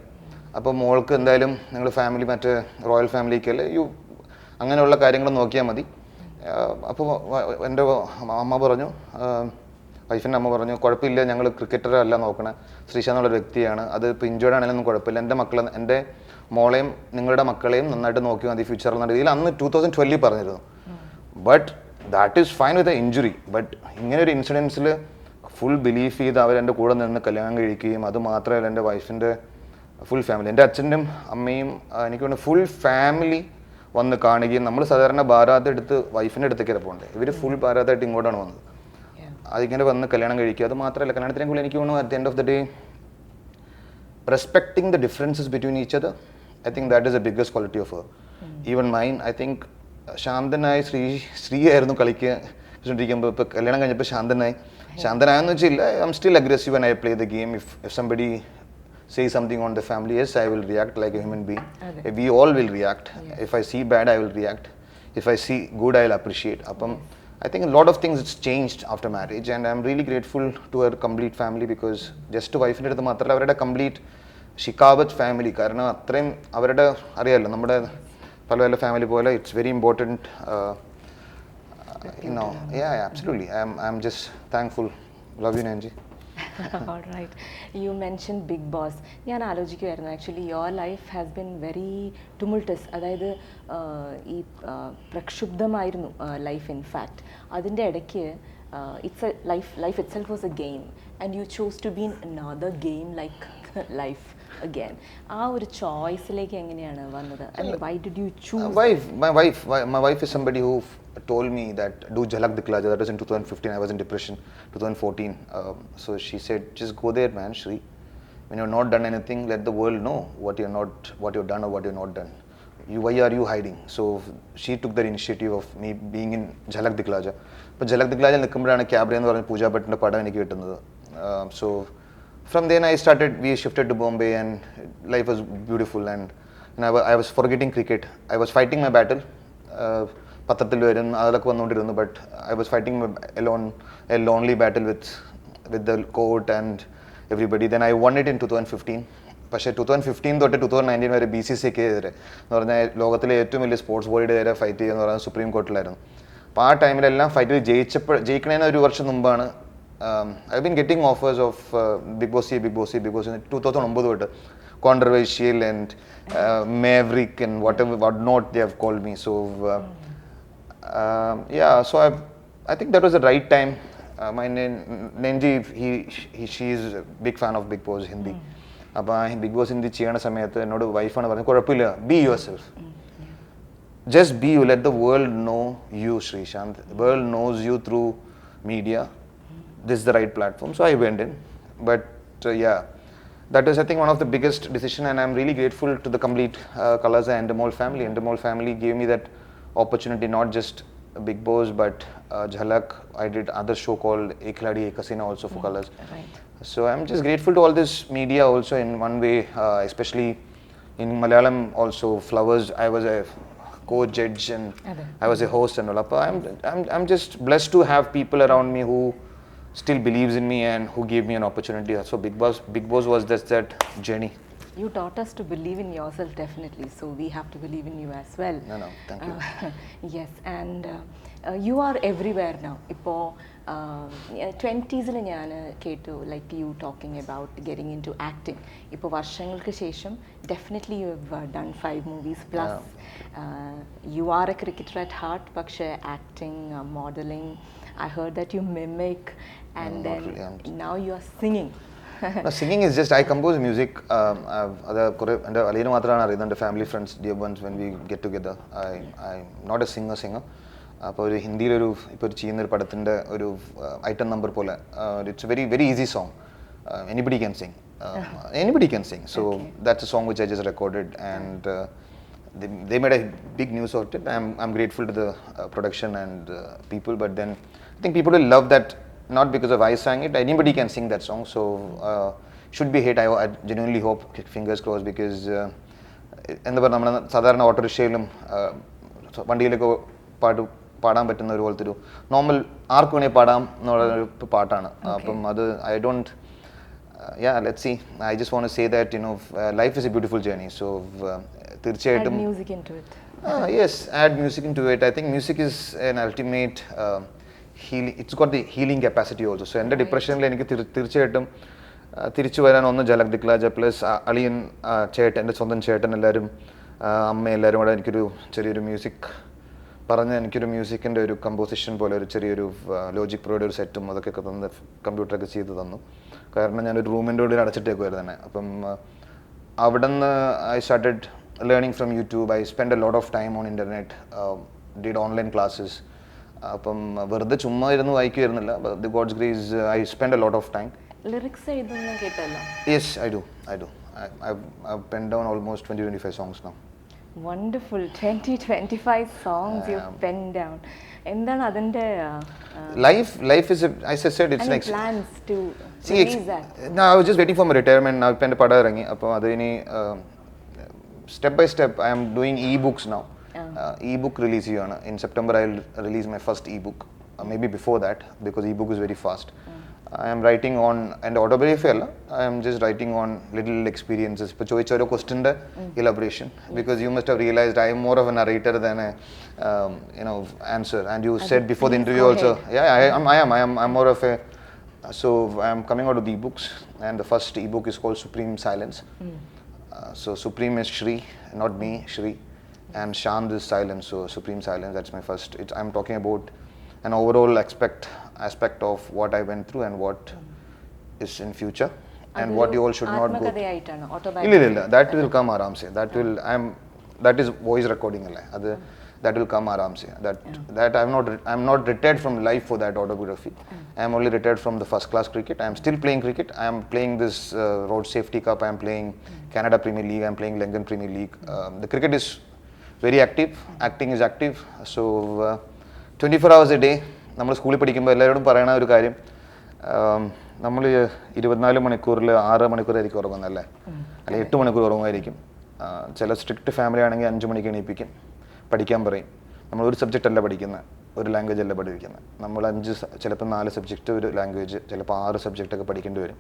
അപ്പോൾ മോൾക്ക് എന്തായാലും നിങ്ങൾ ഫാമിലി മറ്റേ റോയൽ ഫാമിലിക്കല്ലേ, അങ്ങനെയുള്ള കാര്യങ്ങൾ നോക്കിയാൽ മതി. അപ്പോൾ എൻ്റെ അമ്മ പറഞ്ഞു, വൈഫിൻ്റെ അമ്മ പറഞ്ഞു, കുഴപ്പമില്ല, ഞങ്ങൾ ക്രിക്കറ്ററല്ല നോക്കണേ, ശ്രീശാന്ത് എന്നുള്ളൊരു വ്യക്തിയാണ്, അത് ഇപ്പോൾ ഇഞ്ചേർഡ് ആണെങ്കിലും കുഴപ്പമില്ല, എൻ്റെ മോളെയും നിങ്ങളുടെ മക്കളെയും നന്നായിട്ട് നോക്കി മതി ഫ്യൂച്ചറിൽ എന്ന രീതിയിൽ അന്ന് 2012 പറഞ്ഞിരുന്നു. But that is fine with a injury. But ഇങ്ങനെ ഒരു ഇൻസിഡൻസിൽ ഫുൾ ബിലീഫ് ചെയ്ത് അവരെൻ്റെ കൂടെ നിന്ന് കല്യാണം കഴിക്കുകയും അത് മാത്രമല്ല എൻ്റെ വൈഫിൻ്റെ ഫുൾ ഫാമിലി, എൻ്റെ അച്ഛനും അമ്മയും എനിക്ക് വേണ്ട ഫുൾ ഫാമിലി വന്ന് കാണുകയും, നമ്മൾ സാധാരണ ബാരാത്ത് എടുത്ത് വൈഫിൻ്റെ അടുത്തേക്ക് പോകണ്ടേ, ഇവർ ഫുൾ ബാരാത്തായിട്ട് ഇങ്ങോട്ടാണ് വന്നത്. അതിങ്ങനെ വന്ന് കല്യാണം കഴിക്കുക. അത് മാത്രമല്ല, കല്യാണത്തിനെക്കുള്ള എനിക്ക് തോന്നുന്നു at the end of the day respecting the differences between each other, I think that is the biggest quality of her. Even mine, I think ശാന്തനായി ശ്രീ ആയിരുന്നു കളിക്കുക. ഇപ്പോൾ കല്യാണം കഴിഞ്ഞപ്പോൾ ശാന്തനായി ശാന്തനായെന്ന് വെച്ചില്ല, I'm still aggressive when I play the game. If somebody say something on the family, yes, I will react like a human being. We all will react. If I see bad, I will react. If I see good, I'll appreciate. Appam, I think a lot of things it's changed after marriage, and I'm really grateful to her complete family because just wife ന്റെ അടുത്ത് മാത്രമല്ല അവരുടെ complete ഷിക്കാബത്ത് family. കാരണം അത്രയും അവരുടെ അറിയാമല്ലോ നമ്മുടെ പല പല ഫാമിലി പോലെ it's very important. Yeah, absolutely. I'm just thankful. Love you, Nanji. All right. You mentioned Big Boss. ഞാൻ ആലോചിക്കുമായിരുന്നു actually your life has been very tumultuous. അതായത് ഈ പ്രക്ഷുബ്ധമായിരുന്നു ലൈഫ്. ഇൻഫാക്ട് അതിൻ്റെ ഇടയ്ക്ക് it's a life itself was a game and you choose to be in another game like life again. ആ ഒരു ചോയ്സിലേക്ക് എങ്ങനെയാണ് വന്നത്? Why did you choose? My wife is somebody who told me that do Jhalak Dikhla Ja. That was in 2015. I was in depression. 2014. So she said, just go there, man, Shri. When you're not done anything, let the world know what you've done or what you're not done. Why are you hiding? So she took the initiative of me being in Jhalak Dikhla Ja. But Jhalak Dikhla Ja nikkumboഴാണ് ക്യാബ്രെ എന്ന് പറഞ്ഞ പൂജ ഭട്ടിന്റെ പടം എനിക്ക് കിട്ടുന്നത്. So from then we shifted to Bombay and life was beautiful, and I was forgetting cricket. I was fighting my battle. പത്രത്തിൽ വരും അതൊക്കെ വന്നുകൊണ്ടിരുന്നു, but I was fighting a lonely battle with the court and everybody. Then I won it in 2015. പക്ഷേ 2015 തൊട്ട് 2019 വരെ BCCI എതിരെ എന്ന് പറഞ്ഞാൽ ലോകത്തിലെ ഏറ്റവും വലിയ സ്പോർട്സ് ബോഡിയുടെ നേരെ ഫൈറ്റ് ചെയ്യുക എന്ന് പറയുന്നത് സുപ്രീം കോർട്ടിലായിരുന്നു. അപ്പോൾ ആ ടൈമിലെല്ലാം ഫൈറ്റിൽ ജയിക്കണേന് ഒരു വർഷം മുമ്പാണ് I've been getting offers of Big Boss in 2009 തൊട്ട് controversial and maverick and what not they have called me. So so I think that was the right time. My Nenji, she is a big fan of Big Boss Hindi. അപ്പോൾ big boss Hindi ചെയ്യണ സമയത്ത് എന്നോട് വൈഫാണ് പറഞ്ഞത് കുഴപ്പമില്ല, be your self, just be you, let the world know you, Sreeshanth. The world knows you through media. This is the right platform. So I went in. But that is, I think, one of the biggest decision, and I'm really grateful to the complete Colors and Endemol family. Endemol family gave me that opportunity, not just Big Boss, but Jhalak. I did other show called Ek Khiladi Ek Hasina also for Colors. Right. So I'm just grateful to all this media also in one way, especially in Malayalam also. Flowers, I was a co-judge and I was a host and all. I'm just blessed to have people around me who still believes in me and who gave me an opportunity. So Big Boss was just that journey. You taught us to believe in yourself, definitely. So we have to believe in you as well. No, thank you. Yes, and you are everywhere now. Ipo 20s ഞാൻ കേട്ടു like you talking about getting into acting. ഇപ്പോൾ വർഷങ്ങൾക്ക് ശേഷം definitely you have done 5 movies plus. You are a cricketer at heart, പക്ഷേ acting, modeling, I heard that you mimic, and then really, now you are singing. No, singing is just I compose music. എൻ്റെ അലീന മാത്രമാണ് അറിയുന്നത്, എൻ്റെ family friends dear ones when we get together. I'm not a singer. അപ്പോൾ ഒരു ഹിന്ദിയിലൊരു ഇപ്പോൾ ഒരു ചെയ്യുന്നൊരു പടത്തിൻ്റെ ഒരു ഐറ്റം നമ്പർ പോലെ it's very very easy song. Anybody can sing. So that's a song which I just recorded, and they made a big news of it. I'm grateful to the production and people, but then I think people will love that not because of I sang it. Anybody can sing that song, so should be hit. I genuinely hope, fingers crossed, because എന്താ പറയുക, നമ്മൾ സാധാരണ ഓട്ടോറിക്ഷയിലും വണ്ടിയിലൊക്കെ പാടാൻ പറ്റുന്ന ഒരു പോലത്തെ ഒരു നോർമൽ ആർക്ക് വേണേൽ പാടാം എന്നുള്ളൊരു പാട്ടാണ്. അപ്പം അത് let's see. I just want to say that life is a beautiful journey. So തീർച്ചയായിട്ടും add music into it. Yes, add music into it. I think music is an ultimate healing. It's got the healing capacity also. So എൻ്റെ ഡിപ്രഷനിൽ എനിക്ക് തീർച്ചയായിട്ടും തിരിച്ചു വരാൻ ഒന്ന് ജലക് ദിക്ല ജ plus അളിയൻ ചേട്ടൻ, എൻ്റെ സ്വന്തം ചേട്ടൻ, എല്ലാവരും അമ്മ എല്ലാവരും കൂടെ എനിക്കൊരു ചെറിയൊരു മ്യൂസിക് പറഞ്ഞ് എനിക്കൊരു മ്യൂസിക്കിൻ്റെ ഒരു കമ്പോസിഷൻ പോലെ ഒരു ചെറിയൊരു ലോജിക് പ്രോയുടെ ഒരു സെറ്റും അതൊക്കെ തന്ന് കമ്പ്യൂട്ടറൊക്കെ ചെയ്ത് തന്നു. കാരണം ഞാനൊരു റൂമിൻ്റെ ഉള്ളിൽ അടച്ചിട്ടേക്കുമായിരുന്നു തന്നെ. അപ്പം അവിടെ നിന്ന് I started learning from YouTube. I spend a lot of time on internet, did online classes. അപ്പം വെറുതെ ചുമ്മാ ഇരുന്ന് വായിക്കുമായിരുന്നില്ല. The God's grace I spend a lot of time. Lyrics എഴുതുന്ന കേട്ടല്ലോ. Yes, I do. I've penned down almost 20-25 songs now. Wonderful. 20-25 songs you've penned down. എന്താണ് അതിന്റെ life is as I said, it's any like plans to see release that? no, I was just waiting for my retirement. Now ഇപ്പം എൻ്റെ പടം ഇറങ്ങി അപ്പോൾ അതിനി step by step I am doing e-books now. E-book release ചെയ്യാണ്. In September I'll release my first e-book, maybe before that, because e-book is very fast. I am writing on, and autobiography അല്ല, I am just writing on little experiences. ഇപ്പോൾ ചോദിച്ച ഓരോ ക്വസ്റ്റ്യൻ്റെ elaboration, because you must have realized I am more of a narrator than a answer. And you said before the interview also, yeah, I'm more of a, so I am coming out with e-books, and the first e-book is called Supreme Silence. So Supreme is Shri, not me, Shri, and Shanth is silence, so Supreme Silence, that's my first. I'm talking about an overall aspect of what I went through and what is in future, and what you all should not go. ആത്മകഥയായിട്ടാണോ? Autobiography? ഇല്ല that will come aramse. That is voice recording അല്ലേ, അത് that will come aramse. That I'm not retired from life for that autobiography. I am only retired from the first class cricket. I am still playing cricket. I am playing this road safety cup. I am playing Canada Premier League. I am playing Lankan Premier League. The cricket is very active. Acting is active. So 24 hours a day. നമ്മൾ സ്കൂളിൽ പഠിക്കുമ്പോൾ എല്ലാവരോടും പറയണ ഒരു കാര്യം, നമ്മൾ 24 മണിക്കൂറിൽ 6 മണിക്കൂറായിരിക്കും ഉറങ്ങുന്നല്ലേ, അല്ലെങ്കിൽ 8 മണിക്കൂർ ഉറങ്ങുമായിരിക്കും. ചില സ്ട്രിക്റ്റ് ഫാമിലി ആണെങ്കിൽ 5 മണിക്ക് എണീപ്പിക്കും, പഠിക്കാൻ പറയും. നമ്മൾ ഒരു സബ്ജക്റ്റ് അല്ല പഠിക്കുന്നത്, ഒരു ലാംഗ്വേജ് അല്ല പഠിക്കുന്നത്. നമ്മൾ 5 ചിലപ്പോൾ 4 സബ്ജക്റ്റ്, ഒരു ലാംഗ്വേജ്, ചിലപ്പോൾ 6 സബ്ജക്റ്റൊക്കെ പഠിക്കേണ്ടി വരും.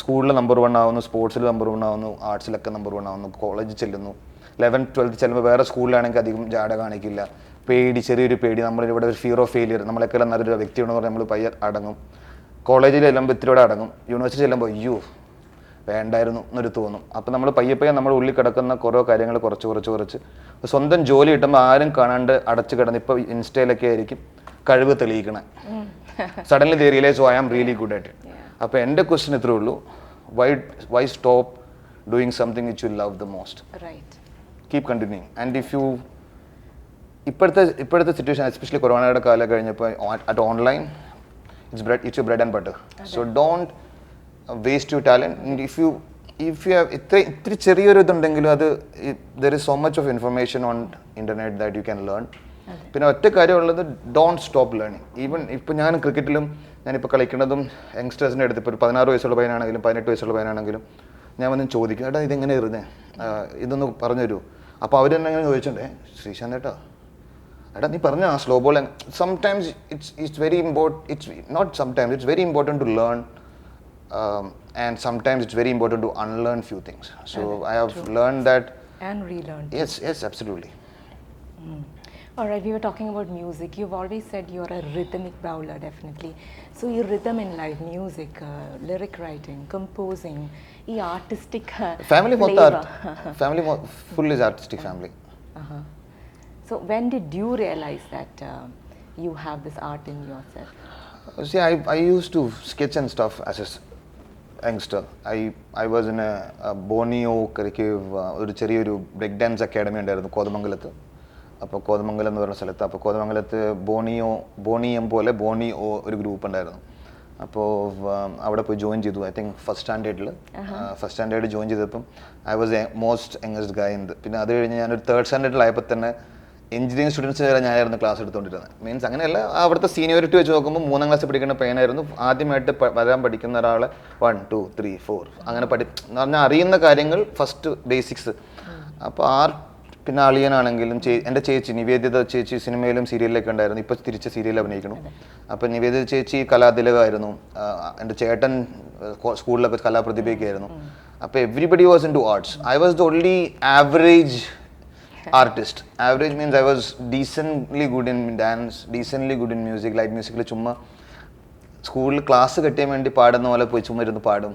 സ്കൂളിൽ നമ്പർ 1 ആവുന്നു, സ്പോർട്സിൽ നമ്പർ 1 ആവുന്നു, ആർട്സിലൊക്കെ നമ്പർ 1 ആവുന്നു, കോളേജിൽ ചെല്ലുന്നു. 11th 12th ചിലപ്പോൾ വേറെ സ്കൂളിലാണെങ്കിൽ അധികം ജാട കാണിക്കില്ല, പേടി, ചെറിയൊരു പേടി. നമ്മളിവിടെ ഒരു ഫിയർ ഓഫ് ഫെയിലിയർ, നമ്മളൊക്കെ നല്ലൊരു വ്യക്തിയാണെന്ന് പറഞ്ഞാൽ നമ്മൾ പയ്യെ അടങ്ങും. കോളേജിൽ ചെല്ലുമ്പോൾ ഇത്തിരിയോടെ അടങ്ങും. യൂണിവേഴ്സിറ്റി ചെല്ലുമ്പോൾ അയ്യോ വേണ്ടായിരുന്നു എന്നൊരു തോന്നും. അപ്പോൾ നമ്മൾ പയ്യെ നമ്മുടെ ഉള്ളിൽ കിടക്കുന്ന കുറേ കാര്യങ്ങൾ കുറച്ച് സ്വന്തം ജോലി കിട്ടുമ്പോൾ ആരും കാണാണ്ട് അടച്ചു കിടന്ന് ഇപ്പോൾ ഇൻസ്റ്റയിലൊക്കെ ആയിരിക്കും കഴിവ് തെളിയിക്കണേ. Suddenly they realise I am really good at it. അപ്പോൾ എൻ്റെ ക്വസ്റ്റ്യൻ ഇത്രേ ഉള്ളൂ, why stop doing something which you love the most? Keep continuing. And if you ഇപ്പോഴത്തെ സിറ്റുവേഷൻ, എസ്പെഷ്യലി കൊറോണയുടെ കാലം കഴിഞ്ഞപ്പോൾ at online it's your bread and butter. So don't waste your talent. And if you have ഇത്തിരി ചെറിയൊരു ഇതുണ്ടെങ്കിലും അത് there is so much of information on internet that you can learn. പിന്നെ ഒറ്റ കാര്യമുള്ളത്, don't stop learning. ഈവൻ ഇപ്പോൾ ഞാൻ ക്രിക്കറ്റിലും ഞാനിപ്പോൾ കളിക്കുന്നതും യങ്സ്റ്റേഴ്സിൻ്റെ അടുത്ത്, ഇപ്പോൾ ഒരു 16 വയസ്സുള്ള പയ്യനാണെങ്കിലും 18 വയസ്സുള്ള പയ്യനാണെങ്കിലും ഞാൻ വന്ന് ചോദിക്കും, ഏട്ടാ ഇതെങ്ങനെ എറിഞ്ഞേ, ഇതൊന്ന് പറഞ്ഞു തരൂ. അപ്പോൾ അവർ തന്നെ അങ്ങനെ ചോദിച്ചിട്ടുണ്ടേ, ശ്രീശാന്ത് ഏട്ടാ എടാ നീ പറഞ്ഞ ആ slow ball. Sometimes it's very important, it's very important to learn, and sometimes it's very important to unlearn few things. So I have learned that and relearned. Yes, absolutely. All right, we were talking about music. You've always said you're a rhythmic bowler, definitely. So your rhythm in life, music, lyric writing, composing, ഈ artistic family flavor. family full is artistic family. So when did you realize that you have this art in yourself? See, I used to sketch and stuff as a youngster. I was in a Borneo ഒരു ചെറിയൊരു break dance academy ഉണ്ടായിരുന്നു കോതമംഗലത്ത്. അപ്പോൾ കോതമംഗലം എന്ന് പറഞ്ഞ സ്ഥലത്ത്, അപ്പോൾ കോതമംഗലത്ത് ബോണിയം പോലെ ബോണിയോ ഒരു ഗ്രൂപ്പ് ഉണ്ടായിരുന്നു. അപ്പോൾ അവിടെ പോയി ജോയിൻ ചെയ്തു. I think first standard join ചെയ്തപ്പം I was a most youngest guy in. പിന്നെ അത് കഴിഞ്ഞ് ഞാനൊരു 3rd സ്റ്റാൻഡേർഡിലായപ്പോൾ തന്നെ എഞ്ചിനീയറിംഗ് സ്റ്റുഡൻസ് വരെ ഞാനായിരുന്നു ക്ലാസ് എടുത്തുകൊണ്ടിരുന്നത്. മീൻസ് അങ്ങനെയല്ല, അവിടുത്തെ സീനിയോറിറ്റി വെച്ച് നോക്കുമ്പോൾ 3ാം ക്ലാസ് പഠിക്കുന്ന പയ്യനായിരുന്നു. ആദ്യമായിട്ട് വരാൻ പഠിക്കുന്ന ഒരാളെ 1 2 3 4 അങ്ങനെ എന്ന് പറഞ്ഞാൽ അറിയുന്ന കാര്യങ്ങൾ ഫസ്റ്റ് ബേസിക്സ്. അപ്പോൾ പിന്നെ അളിയനാണെങ്കിലും എൻ്റെ ചേച്ചി നിവേദിത ചേച്ചി സിനിമയിലും സീരിയലിലൊക്കെ ഉണ്ടായിരുന്നു. ഇപ്പോൾ തിരിച്ച് സീരിയലിൽ അഭിനയിക്കണം. അപ്പോൾ നിവേദിത ചേച്ചി കലാതിലകമായിരുന്നു. എൻ്റെ ചേട്ടൻ സ്കൂളിലൊക്കെ കലാപ്രതിഭയൊക്കെ ആയിരുന്നു. അപ്പോൾ everybody was into arts. I was the only average artist. Average means I was decently good in dance, decently good in music, light music. ചുമ്മാ സ്കൂളിൽ ക്ലാസ് കിട്ടിയാൻ വേണ്ടി പാടുന്ന പോലെ പോയി ചുമ്മാ ഇരുന്ന് പാടും.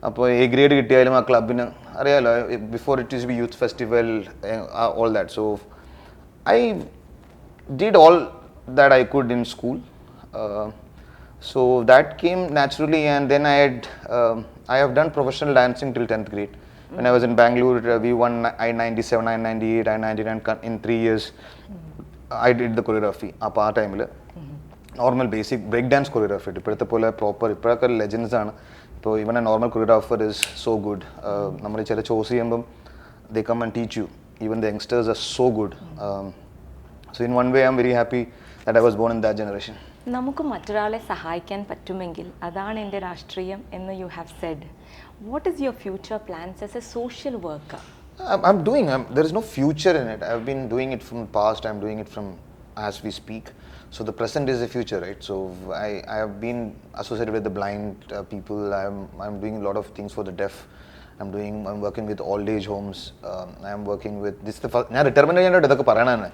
അപ്പോൾ A grade കിട്ടിയാലും ആ ക്ലബിന് അറിയാലോ, before it is B youth festival, all that. So I did all that I could in school. So that came naturally, and then I have done professional dancing till 10th grade. When I was in Bangalore, we won I-97, I-98, I-99 in 3 years. I did the choreography. അപ്പോൾ ആ ടൈമിൽ normal basic break dance choreography ഇപ്പോഴത്തെ പോലെ proper, ഇപ്പോഴൊക്കെ legends ആണ്. ഇപ്പോൾ even a normal choreographer is so good. നമ്മൾ ചില ചോസ് ചെയ്യുമ്പം they come and teach you even the youngsters are so good. So in one way I'm very happy that I was born in that generation. നമുക്ക് മറ്റൊരാളെ സഹായിക്കാൻ പറ്റുമെങ്കിൽ അതാണ് എൻ്റെ രാഷ്ട്രീയം എന്ന് you have said. What is your future plans as a social worker? I'm doing, there is no future in it. I've been doing it from the past, I'm doing it from as we speak. So the present is the future, right? So I have been associated with the blind people. I'm doing a lot of things for the deaf. I'm working with old age homes. I'm working with this the first ഞാൻ retirement കഴിഞ്ഞിട്ട് ഇതൊക്കെ പറയണതാണ്.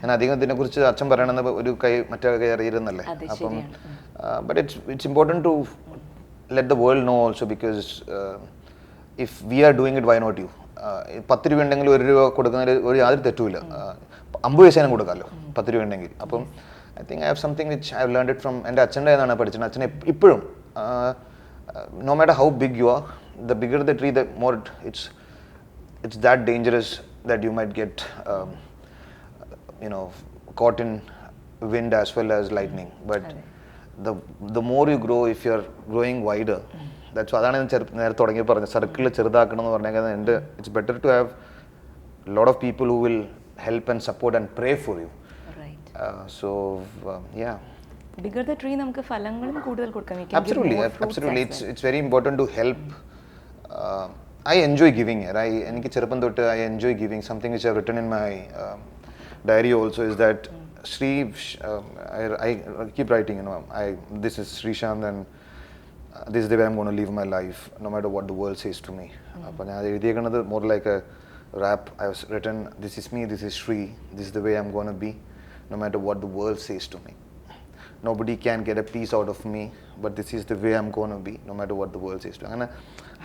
ഞാൻ അധികം ഇതിനെക്കുറിച്ച് അച്ഛൻ പറയണമെന്ന് ഒരു കൈ മറ്റേ കൈ അറിയുന്നല്ലേ. അപ്പം but it's important to let the world know also, because if we are doing it, why not you? 10 രൂപ ഉണ്ടെങ്കിൽ 1 രൂപ കൊടുക്കുന്നതിൽ ഒരു യാതൊരു തെറ്റുമില്ല. 50 പൈസയും കൊടുക്കാമല്ലോ 10 രൂപ ഉണ്ടെങ്കിൽ. അപ്പം I think I have something which I have learned it from എൻ്റെ അച്ഛൻ്റെ എന്നാണ് പഠിച്ചത്. അച്ഛനെ ഇപ്പോഴും no matter how big you are, the bigger the tree, the more it's that dangerous that you might get caught in wind as well as lightning. But the more you grow, if you're growing wider, that's why അതാണ് നേരത്തെ തുടങ്ങി പറഞ്ഞത് circle ചെറുതാക്കണം എന്ന് പറഞ്ഞാൽ എൻ്റെ it's better to have a lot of people who will help and support and pray for you. Yeah. Bigger the tree, നമുക്ക് ഫലങ്ങളും കൂടുതൽ കൊടുക്കാം. Absolutely. It's very important to help. I enjoy giving here. എനിക്ക് ചെറുപ്പം തൊട്ട് I enjoy giving. Something which I've written in my diary also is that I keep writing, this is Sreeshanth and this is the way I'm going to live my life, no matter what the world says to me. അപ്പോൾ ഞാൻ എഴുതിയേക്കുന്നത് more like a rap. I was written, this is me, this is Sri, this is the way I'm going to be, no matter what the world says to me. Nobody can get a piece out of me, but this is the way I'm going to be, no matter what the world says to me. And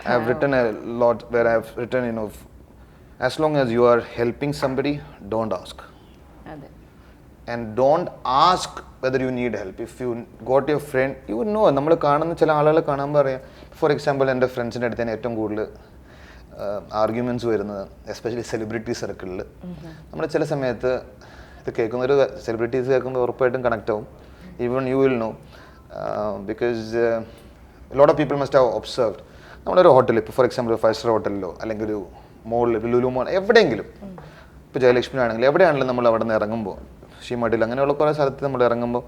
I have written a lot where I've written, as long as you are helping somebody, don't ask. And don't ask whether you need help. If you got your friend, you know, നമ്മൾ കാണുന്ന ചില ആളുകളെ കാണുമ്പോൾ അറിയാം. For example എൻ്റെ ഫ്രണ്ട്സിൻ്റെ അടുത്ത് തന്നെ ഏറ്റവും കൂടുതൽ ആർഗ്യുമെൻറ്റ്സ് വരുന്നത് എസ്പെഷ്യലി സെലിബ്രിറ്റി സർക്കിളിൽ. നമ്മൾ ചില സമയത്ത് ഇത് കേൾക്കുന്നൊരു സെലിബ്രിറ്റീസ് കേൾക്കുമ്പോൾ ഉറപ്പായിട്ടും കണക്റ്റ് ആവും. Even you will know, because a lot of people must have observed. നമ്മളൊരു ഹോട്ടലിൽ ഇപ്പോൾ ഫോർ എക്സാമ്പിൾ 5-star ഹോട്ടലിലോ അല്ലെങ്കിൽ ഒരു മോളിൽ ലുലു മോൾ എവിടെയെങ്കിലും, ഇപ്പോൾ ജയലക്ഷ്മി ആണെങ്കിലും എവിടെയാണെങ്കിലും നമ്മൾ അവിടെ നിന്ന് ഇറങ്ങുമ്പോൾ, ഷീമടിൽ അങ്ങനെയുള്ള കുറേ സ്ഥലത്ത് നമ്മൾ ഇറങ്ങുമ്പോൾ,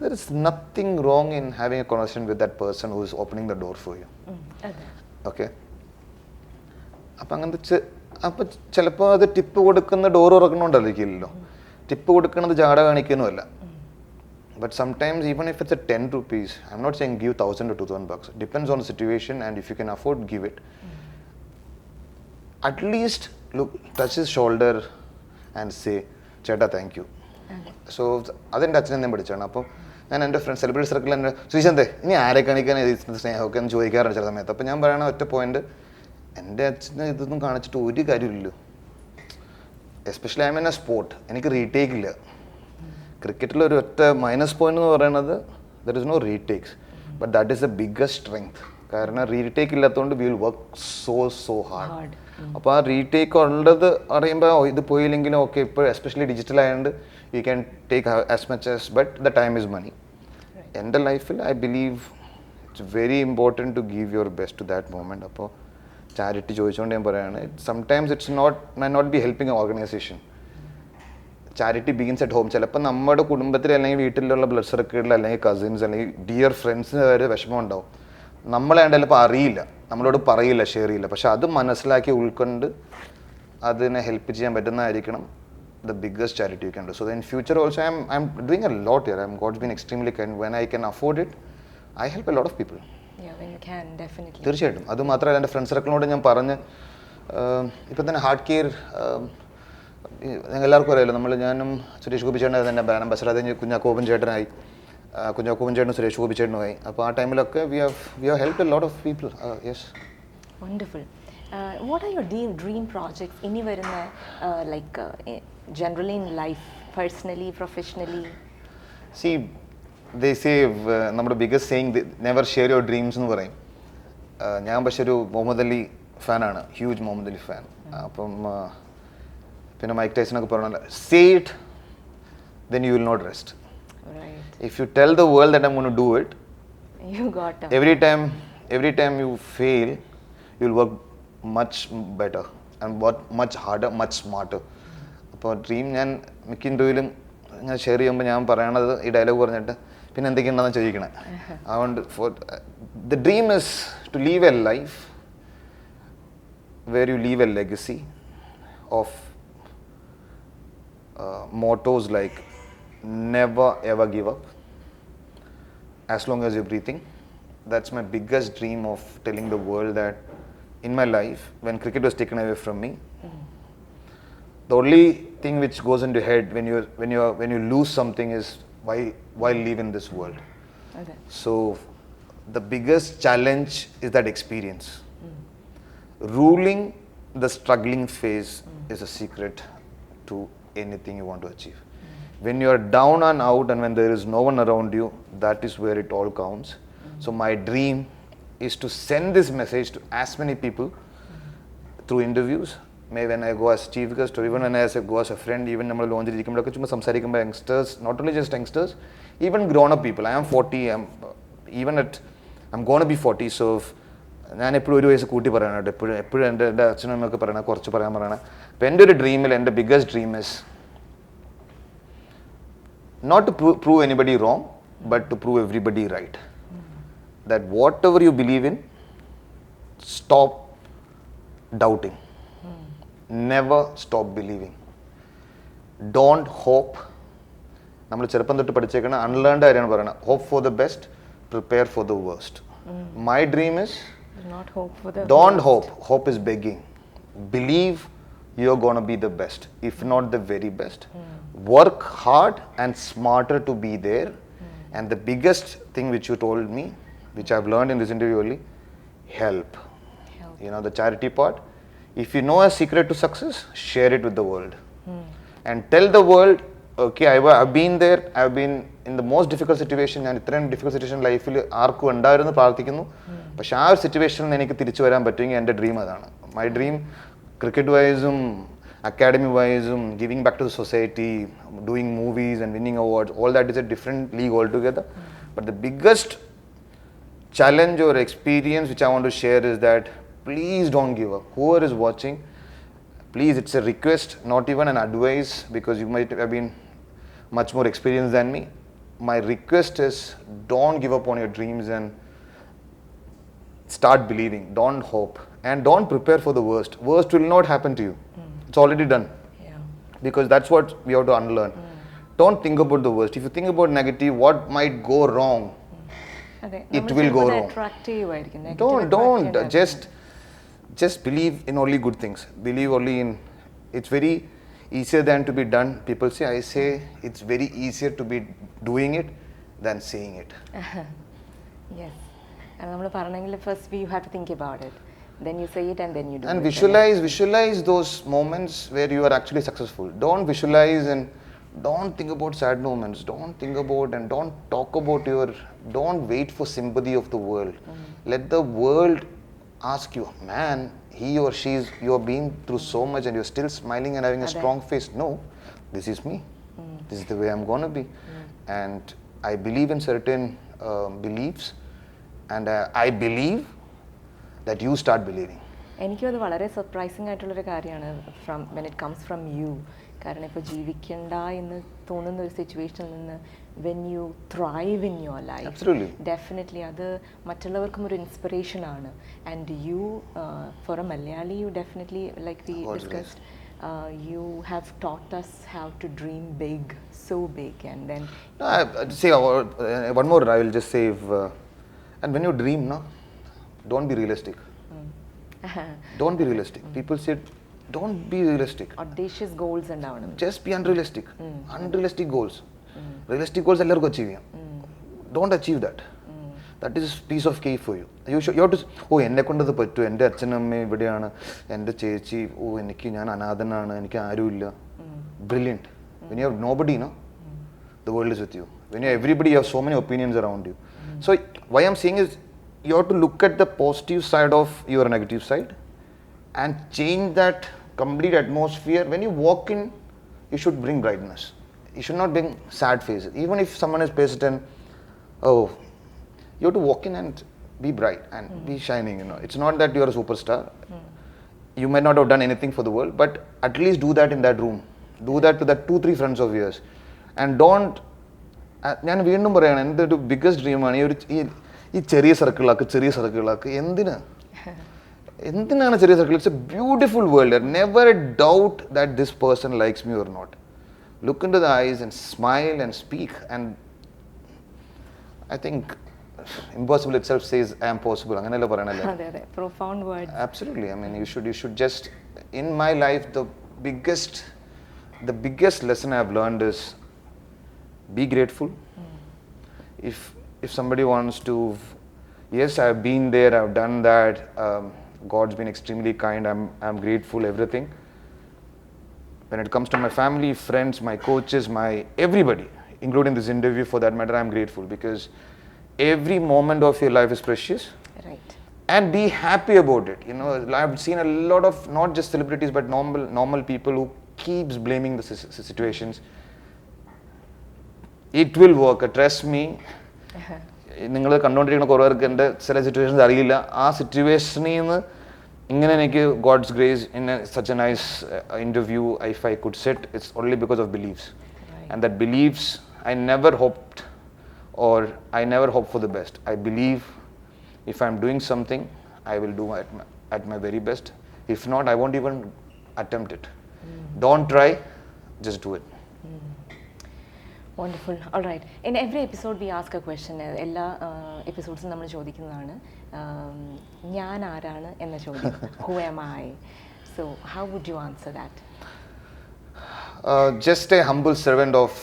there is nothing wrong in having a conversation with that person who is opening the door for you. Okay. അപ്പം അങ്ങനത്തെ അപ്പം ചിലപ്പോൾ അത് ടിപ്പ് കൊടുക്കുന്ന ഡോർ തുറക്കണോണ്ടല്ലോ, ടിപ്പ് കൊടുക്കുന്നത് ജാട കാണിക്കാനുമല്ല. But sometimes even if it's a 10 rupees, I'm not saying give 1,000 or 2,000 bucks. Depends on the situation, and if you can afford, give it. At least look, touch his shoulder and say, "Cheta, thank you." So അതെൻ്റെ അച്ഛനെ പഠിച്ചാണ്. അപ്പം ഞാൻ എൻ്റെ front celebrity സർക്കിളിൽ എൻ്റെ ശ്രീശാന്തേ ഇനി ആരെ കാണിക്കാൻ സ്നേഹമൊക്കെ എന്ന് ചോദിക്കാറുണ്ട് ചില സമയത്ത്. അപ്പം ഞാൻ പറയണ ഒറ്റ പോയിന്റ്, എൻ്റെ അച്ഛനെ ഇതൊന്നും കാണിച്ചിട്ട് ഒരു കാര്യമില്ലല്ലോ. Especially I am in a sport, എനിക്ക് റീടേക്ക് ഇല്ല. ക്രിക്കറ്റിൽ ഒരു ഒറ്റ മൈനസ് പോയിന്റ് എന്ന് പറയുന്നത് there is no retakes, but that is the biggest strength. കാരണം റീടേക്ക് ഇല്ലാത്തതുകൊണ്ട് we will work so hard. അപ്പോൾ ആ റീടേക്ക് ഉള്ളത് അറിയുമ്പോൾ ഇത് പോയില്ലെങ്കിലും ഓക്കെ, ഇപ്പോൾ എസ്പെഷ്യലി ഡിജിറ്റൽ ആയതുകൊണ്ട് you can take as much as, but the time is money. എൻ്റെ ലൈഫിൽ I believe it's very important to give your best to that moment. അപ്പോൾ ചാരിറ്റി ചോദിച്ചുകൊണ്ട് ഞാൻ പറയുകയാണ്, sometimes it's not be helping a organisation. Charity begins at home. ചിലപ്പോൾ നമ്മുടെ കുടുംബത്തിൽ അല്ലെങ്കിൽ വീട്ടിലുള്ള ബ്ലഡ് സർക്കിളിൽ അല്ലെങ്കിൽ കസിൻസ് അല്ലെങ്കിൽ ഡിയർ ഫ്രണ്ട്സിന് വരെ വിഷമം ഉണ്ടാവും. നമ്മളെ ചിലപ്പോൾ അറിയില്ല, നമ്മളോട് പറയില്ല, ഷെയർ ചെയ്യില്ല. പക്ഷെ അത് മനസ്സിലാക്കി ഉൾക്കൊണ്ട് അതിനെ ഹെൽപ്പ് ചെയ്യാൻ പറ്റുന്നതായിരിക്കണം the biggest charity you can do. So in future also I'm doing a lot here. God's been extremely kind. When I can afford it, I help a lot of people. Yeah, when you can, definitely. തീർച്ചയായിട്ടും. അത് മാത്രമല്ല എൻ്റെ front സർക്കിളിനോട് ഞാൻ പറഞ്ഞ് ഇപ്പം തന്നെ heart care എല്ലാവർക്കും അറിയാലോ. ഞാനും സുരേഷ് ഗോപി ചേട്ടൻ തന്നെ ബ്രാൻഡ് അംബാസഡർ, അത് കഴിഞ്ഞ് കുഞ്ഞാക്കോപ്പൻ ചേട്ടനായി, കുഞ്ഞാക്കോപ്പൻ ചേട്ടനും സുരേഷ് ഗോപി ചേട്ടനുമായി. അപ്പോൾ ആ ടൈമിലൊക്കെ we have helped a lot of people. Yes. Wonderful. What are your dream projects? ഇനി വരുന്ന generally in life, personally, professionally? See, they say നമ്മുടെ biggest saying, never share your dreams എന്ന് പറയും. ഞാൻ പക്ഷെ ഒരു മുഹമ്മദ് അലി ഫാനാണ്, ഹ്യൂജ് മുഹമ്മദ് അലി ഫാൻ. അപ്പം പിന്നെ മൈക്ക് ടൈസനൊക്കെ പറഞ്ഞ say it, then you will not rest. Right. If you tell the world that I'm going to do it, you got it. Every time you fail, you will work much better and what much harder, much smarter. അപ്പോൾ dream ഞാൻ മിക്ക ഇൻ്റർവ്യൂവിലും ഇങ്ങനെ share ചെയ്യുമ്പോൾ ഞാൻ പറയണത് ഈ dialogue പറഞ്ഞിട്ട് പിന്നെ എന്തൊക്കെയുണ്ടെന്ന് ചോദിക്കണേ. അതുകൊണ്ട് the dream is to live a life where you leave a legacy of mottos like never ever give up as long as you're breathing. That's my biggest dream of telling the world that in my life when cricket was taken away from me, the only thing which goes into your head when you lose something is why live in this world. Okay. So the biggest challenge is that experience. Ruling the struggling phase is a secret to anything you want to achieve. When you are down and out and when there is no one around you, that is where it all counts. So my dream is to send this message to as many people through interviews. Maybe when I go as chief guest or even when I go as a friend, even നമ്മൾ ലോഞ്ചിൽ ഇരിക്കുമ്പോഴൊക്കെ ചുമ്മാ സംസാരിക്കുമ്പോൾ youngsters, not only just youngsters, even grown up people. I am 40, I'm going to be 40, so ഞാൻ എപ്പോഴും ഒരു വയസ്സ് കൂട്ടി പറയാനായിട്ട് എപ്പോഴും എൻ്റെ അച്ഛനും അമ്മയൊക്കെ പറയണ കുറച്ച് പറയാൻ പറയണ. അപ്പോൾ എൻ്റെ ഒരു ഡ്രീമിൽ എൻ്റെ biggest dream is not to prove anybody wrong, but to prove everybody right. That whatever you believe in, stop doubting. Never stop believing. Don't hope. നമ്മൾ ചെറുപ്പം തൊട്ട് പഠിച്ചേക്കണ അൺലേൺഡ് കാര്യമാണ് പറയണത്. Hope for the best, prepare for the worst. My dream is Not hope for the don't worst. hope. Hope is begging. Believe you're going to be the best, if not the very best. Work hard and smarter to be there. And the biggest thing which you told me, which I've learned in this interview only, help. You know, the charity part. If you know a secret to success, share it with the world. And tell the world, okay, I've been there, I've been in the most difficult situation. ഞാൻ ഇത്രയും difficult situation ലൈഫിൽ ആർക്കും ഉണ്ടായിരുന്നു പ്രാർത്ഥിക്കുന്നു. പക്ഷെ ആ ഒരു സിറ്റുവേഷനിൽ എനിക്ക് തിരിച്ചു വരാൻ പറ്റുമെങ്കിൽ എൻ്റെ ഡ്രീം അതാണ്. മൈ ഡ്രീം ക്രിക്കറ്റ് വൈസും academy wise, giving back to the society, doing movies and winning awards, all that is a different league altogether. But the biggest challenge or experience which I want to share is that please don't give up. Whoever is watching, please, it's a request, not even an advice, because you might have been much more experienced than me. My request is don't give up on your dreams and start believing. Don't hope and don't prepare for the worst. Worst will not happen to you. It's already done. Yeah. Because that's what we have to unlearn. Don't think about the worst. If you think about negative, what might go wrong, it will go wrong. Don't just believe in only good things. Believe only in, it's very easier than to be done. People say, I say it's very easier to be doing it than saying it. Yes. And നമ്മൾ പറയണമെങ്കിൽ first you have to think about it. Then you say it and then you do and it. Visualize those moments where you are actually successful. Don't visualize and don't think about sad moments. Don't think about and don't talk about don't wait for sympathy of the world. Let the world ask you, man, he or she is, you are being through so much and you're still smiling and having a strong face. No, this is me. This is the way I'm going to be. And I believe in certain beliefs, and I believe that you start believing. എനിക്കും അത് വളരെ surprising ആയിട്ടുള്ളൊരു കാര്യമാണ് when it comes from you. കാരണം ഇപ്പോൾ ജീവിക്കണ്ട എന്ന് തോന്നുന്ന ഒരു സിറ്റുവേഷനിൽ നിന്ന് when you thrive in your life, Absolutely. definitely അത് മറ്റുള്ളവർക്കും ഒരു ഇൻസ്പിറേഷൻ ആണ്. And you, for a Malayali, you definitely, like we discussed, you have taught us how to dream big, so big. And then say one more I will just say, and when you dream, no, don't be realistic. Don't be realistic. People say, don't be realistic. audacious goals ഉണ്ടാവണം. Just be unrealistic. Unrealistic goals. Realistic goals എല്ലാവർക്കും achieve ചെയ്യാം. Don't achieve that. That is piece of cake for you. You have to, എന്നെ കൊണ്ടത് പറ്റും, എൻ്റെ അച്ഛനമ്മ ഇവിടെയാണ്, എൻ്റെ ചേച്ചി, ഞാൻ അനാഥനാണ്, എനിക്ക് ആരുമില്ല. Brilliant. When you have nobody, no, the world is with you. When you have everybody, you have so many opinions around you. So why I'm saying is, you have to look at the positive side of your negative side and change that complete atmosphere. When you walk in, you should bring brightness. You should not bring sad faces. Even if someone is pissed and, you have to walk in and be bright and be shining, It's not that you are a superstar. you might not have done anything for the world, but at least do that in that room. Do that to that 2-3 friends of yours. And don't, ഞാൻ വീണ്ടും പറയാണ്, എൻ്റെ ഒരു biggest ഡ്രീമാണ് ഈ ചെറിയ സർക്കിളാക്ക് എന്തിനാണ് ചെറിയ circle? It's a beautiful world. Never a doubt that this person likes me or not. Look into the eyes and smile and speak. And I think impossible itself says I am possible. Anganella paranalla. Ade profound words. Absolutely. I mean, you should just, in my life, the biggest lesson I have learned is be grateful. If somebody wants to, yes, I have been there, I have done that, God's been extremely kind, I'm grateful, everything. When it comes to my family, friends, my coaches, my everybody, including this interview for that matter, I'm grateful, because every moment of your life is precious. Right. And be happy about it. You know, I've seen a lot of not just celebrities but normal people who keeps blaming the situations. It will work. Trust me. നിങ്ങൾ കണ്ടുകൊണ്ടിരിക്കുന്ന കുറേ പേർക്ക് എൻ്റെ ചില situations അറിയില്ല. ആ സിറ്റുവേഷനിൽ നിന്ന് ഇങ്ങനെ എനിക്ക് God's grace in such a nice interview if I could set, it's only because of believes. And that believes I never hoped, or I never hope for the best. I believe if I'm doing something, I will do at my very best. If not, I won't even attempt it. Don't try, just do it. Wonderful. All right. In every episode, we ask a question. എല്ലാ എപ്പിസോഡ്സും നമ്മൾ ചോദിക്കുന്നതാണ് ഞാൻ ആരാണ് എന്ന ചോദ്യം. Who am I? So, how would you answer that? Just a humble servant of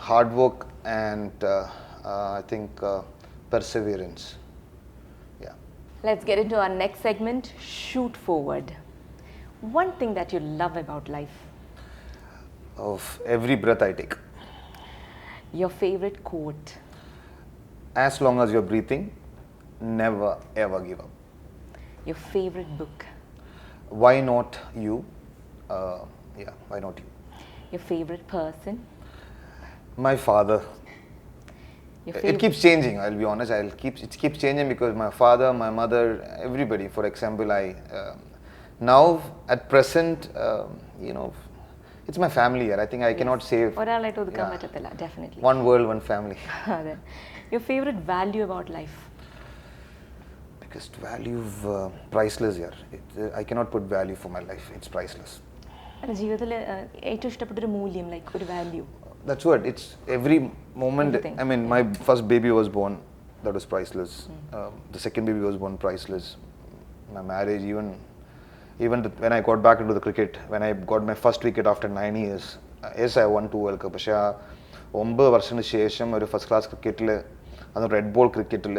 hard work and I think perseverance. Yeah. Let's get into our next segment, shoot forward. One thing that you love about life? Of every breath I take. Your favorite quote? As long as you're breathing, never ever give up. Your favorite book? Why not you? Why not you? Your favorite person? My father. It keeps changing, I'll be honest. It keeps changing because my father, my mother, everybody. For example, now at present, it's my family here. I think I cannot say. ഒരാളായിട്ട് ഒതുക്കാൻ പറ്റത്തില്ല, definitely. One world, one family. Your favorite value about life? Biggest value, priceless here. I cannot put value for my life. It's priceless. ജീവിതത്തിൽ ഏറ്റവും ഇഷ്ടപ്പെട്ടൊരു മൂല്യം, like ഒരു value. That's what, it's every moment. Everything. I mean, my first baby was born, that was priceless. The second baby was born, priceless. My marriage, even when I got back into the cricket, when I got my first wicket after 9 years, yes, I won 2 World Cup. പക്ഷേ 9 വർഷത്തിന് ശേഷം ഒരു first class ക്രിക്കറ്റിൽ, അത് red ball ക്രിക്കറ്റിൽ,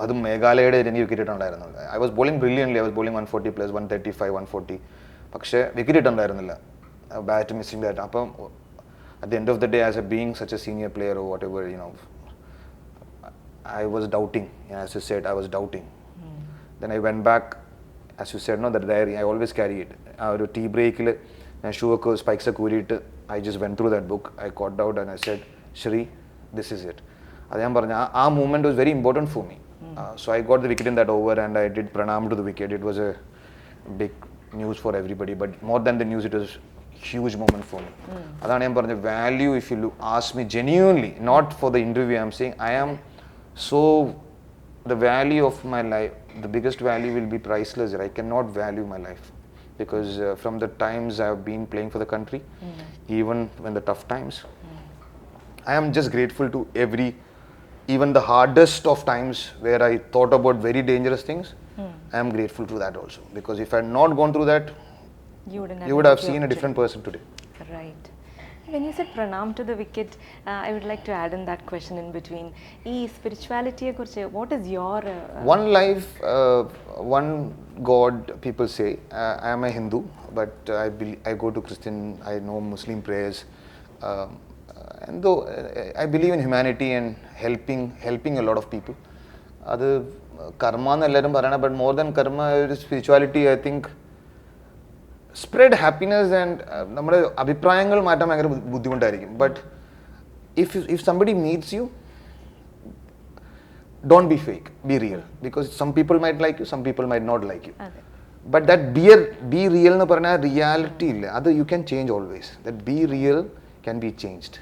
അതും മേഘാലയയുടെ എനിക്ക് വിക്കറ്റ് ഇട്ടുണ്ടായിരുന്നില്ല. I was bowling brilliantly. I was bowling 140+, 135, 140. പക്ഷേ വിക്കറ്റ് ഇട്ടുണ്ടായിരുന്നില്ല. Bat missing that. അപ്പം at the end of the day, as being such a senior player or whatever, I was doubting. As you said, I was doubting. Then I went back, as you said, that diary, I always carry it. Our tea break, shoe spikes I just went through that book. I got out and I said, Shri, this is it. That moment was very important for me. So I got the wicket in that over and I did pranam to the wicket. It was a big news for everybody, but more than the news, it was huge moment for me. Adana I am the value, if you ask me genuinely, not for the interview, I am saying I am so, the value of my life, the biggest value will be priceless. I cannot value my life because from the times I have been playing for the country, even when the tough times, I am just grateful to even the hardest of times where I thought about very dangerous things. I am grateful to that also, because if I had not gone through that, you would have seen a different person today. Right. When you said pranam to the wicket, I would like to add in that question in between. Spirituality, what is your... One life, one God, people say. I am a Hindu, but I go to Christian, I know Muslim prayers. And though I believe in humanity and helping a lot of people. That's karma, but more than karma, spirituality, I think, spread happiness and നമ്മുടെ അഭിപ്രായങ്ങൾ മാറ്റാൻ ഭയങ്കര ബുദ്ധിമുട്ടായിരിക്കും. But if somebody meets you, don't be fake, be real, because some people might like you, some people might not like you. But that be real എന്ന് പറഞ്ഞാൽ reality ഇല്ല, അത് you can change always. That be real can be changed.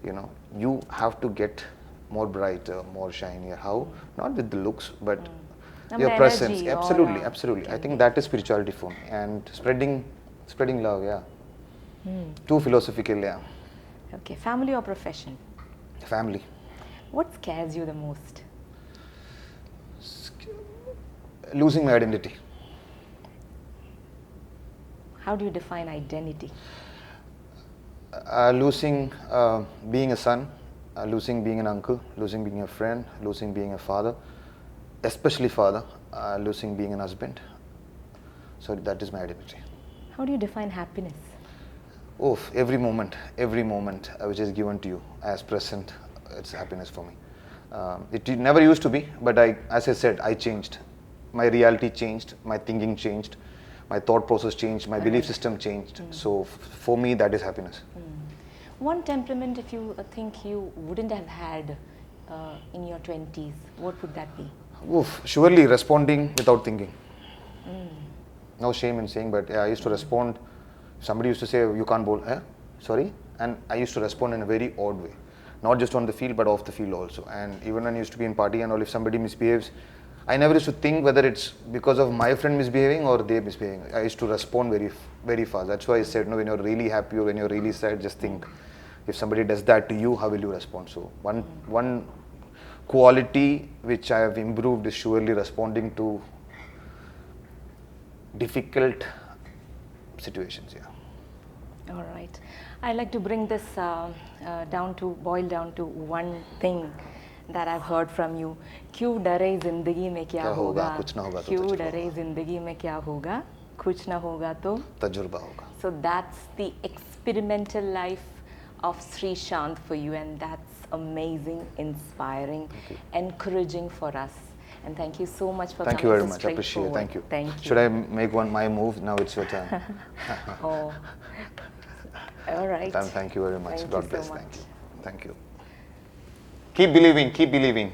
You know, you have to get more brighter, more shinier. How? Not with the looks, but your presence. energy, Absolutely, aura absolutely. I think that is spirituality for me, and spreading love. Yeah. Too philosophical. Yeah. Okay, family or profession? Family. What scares you the most? Losing my identity. How do you define identity? Losing being a son, losing being an uncle, losing being a friend, losing being a father, especially father, losing being an husband. So that is my identity. How do you define happiness? Oh, every moment which is given to you as present, it's happiness for me. It never used to be, but as I said, I changed. My reality changed, my thinking changed, my thought process changed, my belief system changed. So for me, that is happiness. One temperament if you think you wouldn't have had in your 20s, what would that be? Oof, surely responding without thinking. No shame in saying, but yeah, I used to respond. Somebody used to say, you can't bowl. Sorry? And I used to respond in a very odd way. Not just on the field, but off the field also. And even when I used to be in party and all, if somebody misbehaves, I never used to think whether it's because of my friend misbehaving or they misbehaving. I used to respond very, very fast. That's why I said, no, when you're really happy or when you're really sad, just think, if somebody does that to you, how will you respond? So one quality which I have improved is surely responding to difficult situations. Yeah. All right. I'd like to bring this boil down to one thing that I've heard from you. क्यों डरे जिंदगी में क्या होगा, कुछ ना होगा तो क्यों तजुर्बा डरे जिंदगी में क्या होगा, कुछ ना होगा तो तजुर्बा होगा. So that's the experimental life of Sreeshanth for you, and that's amazing, inspiring, encouraging for us. And thank you so much for Thank you coming very to much. I appreciate it. StraightFWD. Thank you. Thank you. Should I make my move? Now it's your turn. Oh. All right. Thank you very much. Thank God you so bless. much. Thank you. Keep believing. Keep believing.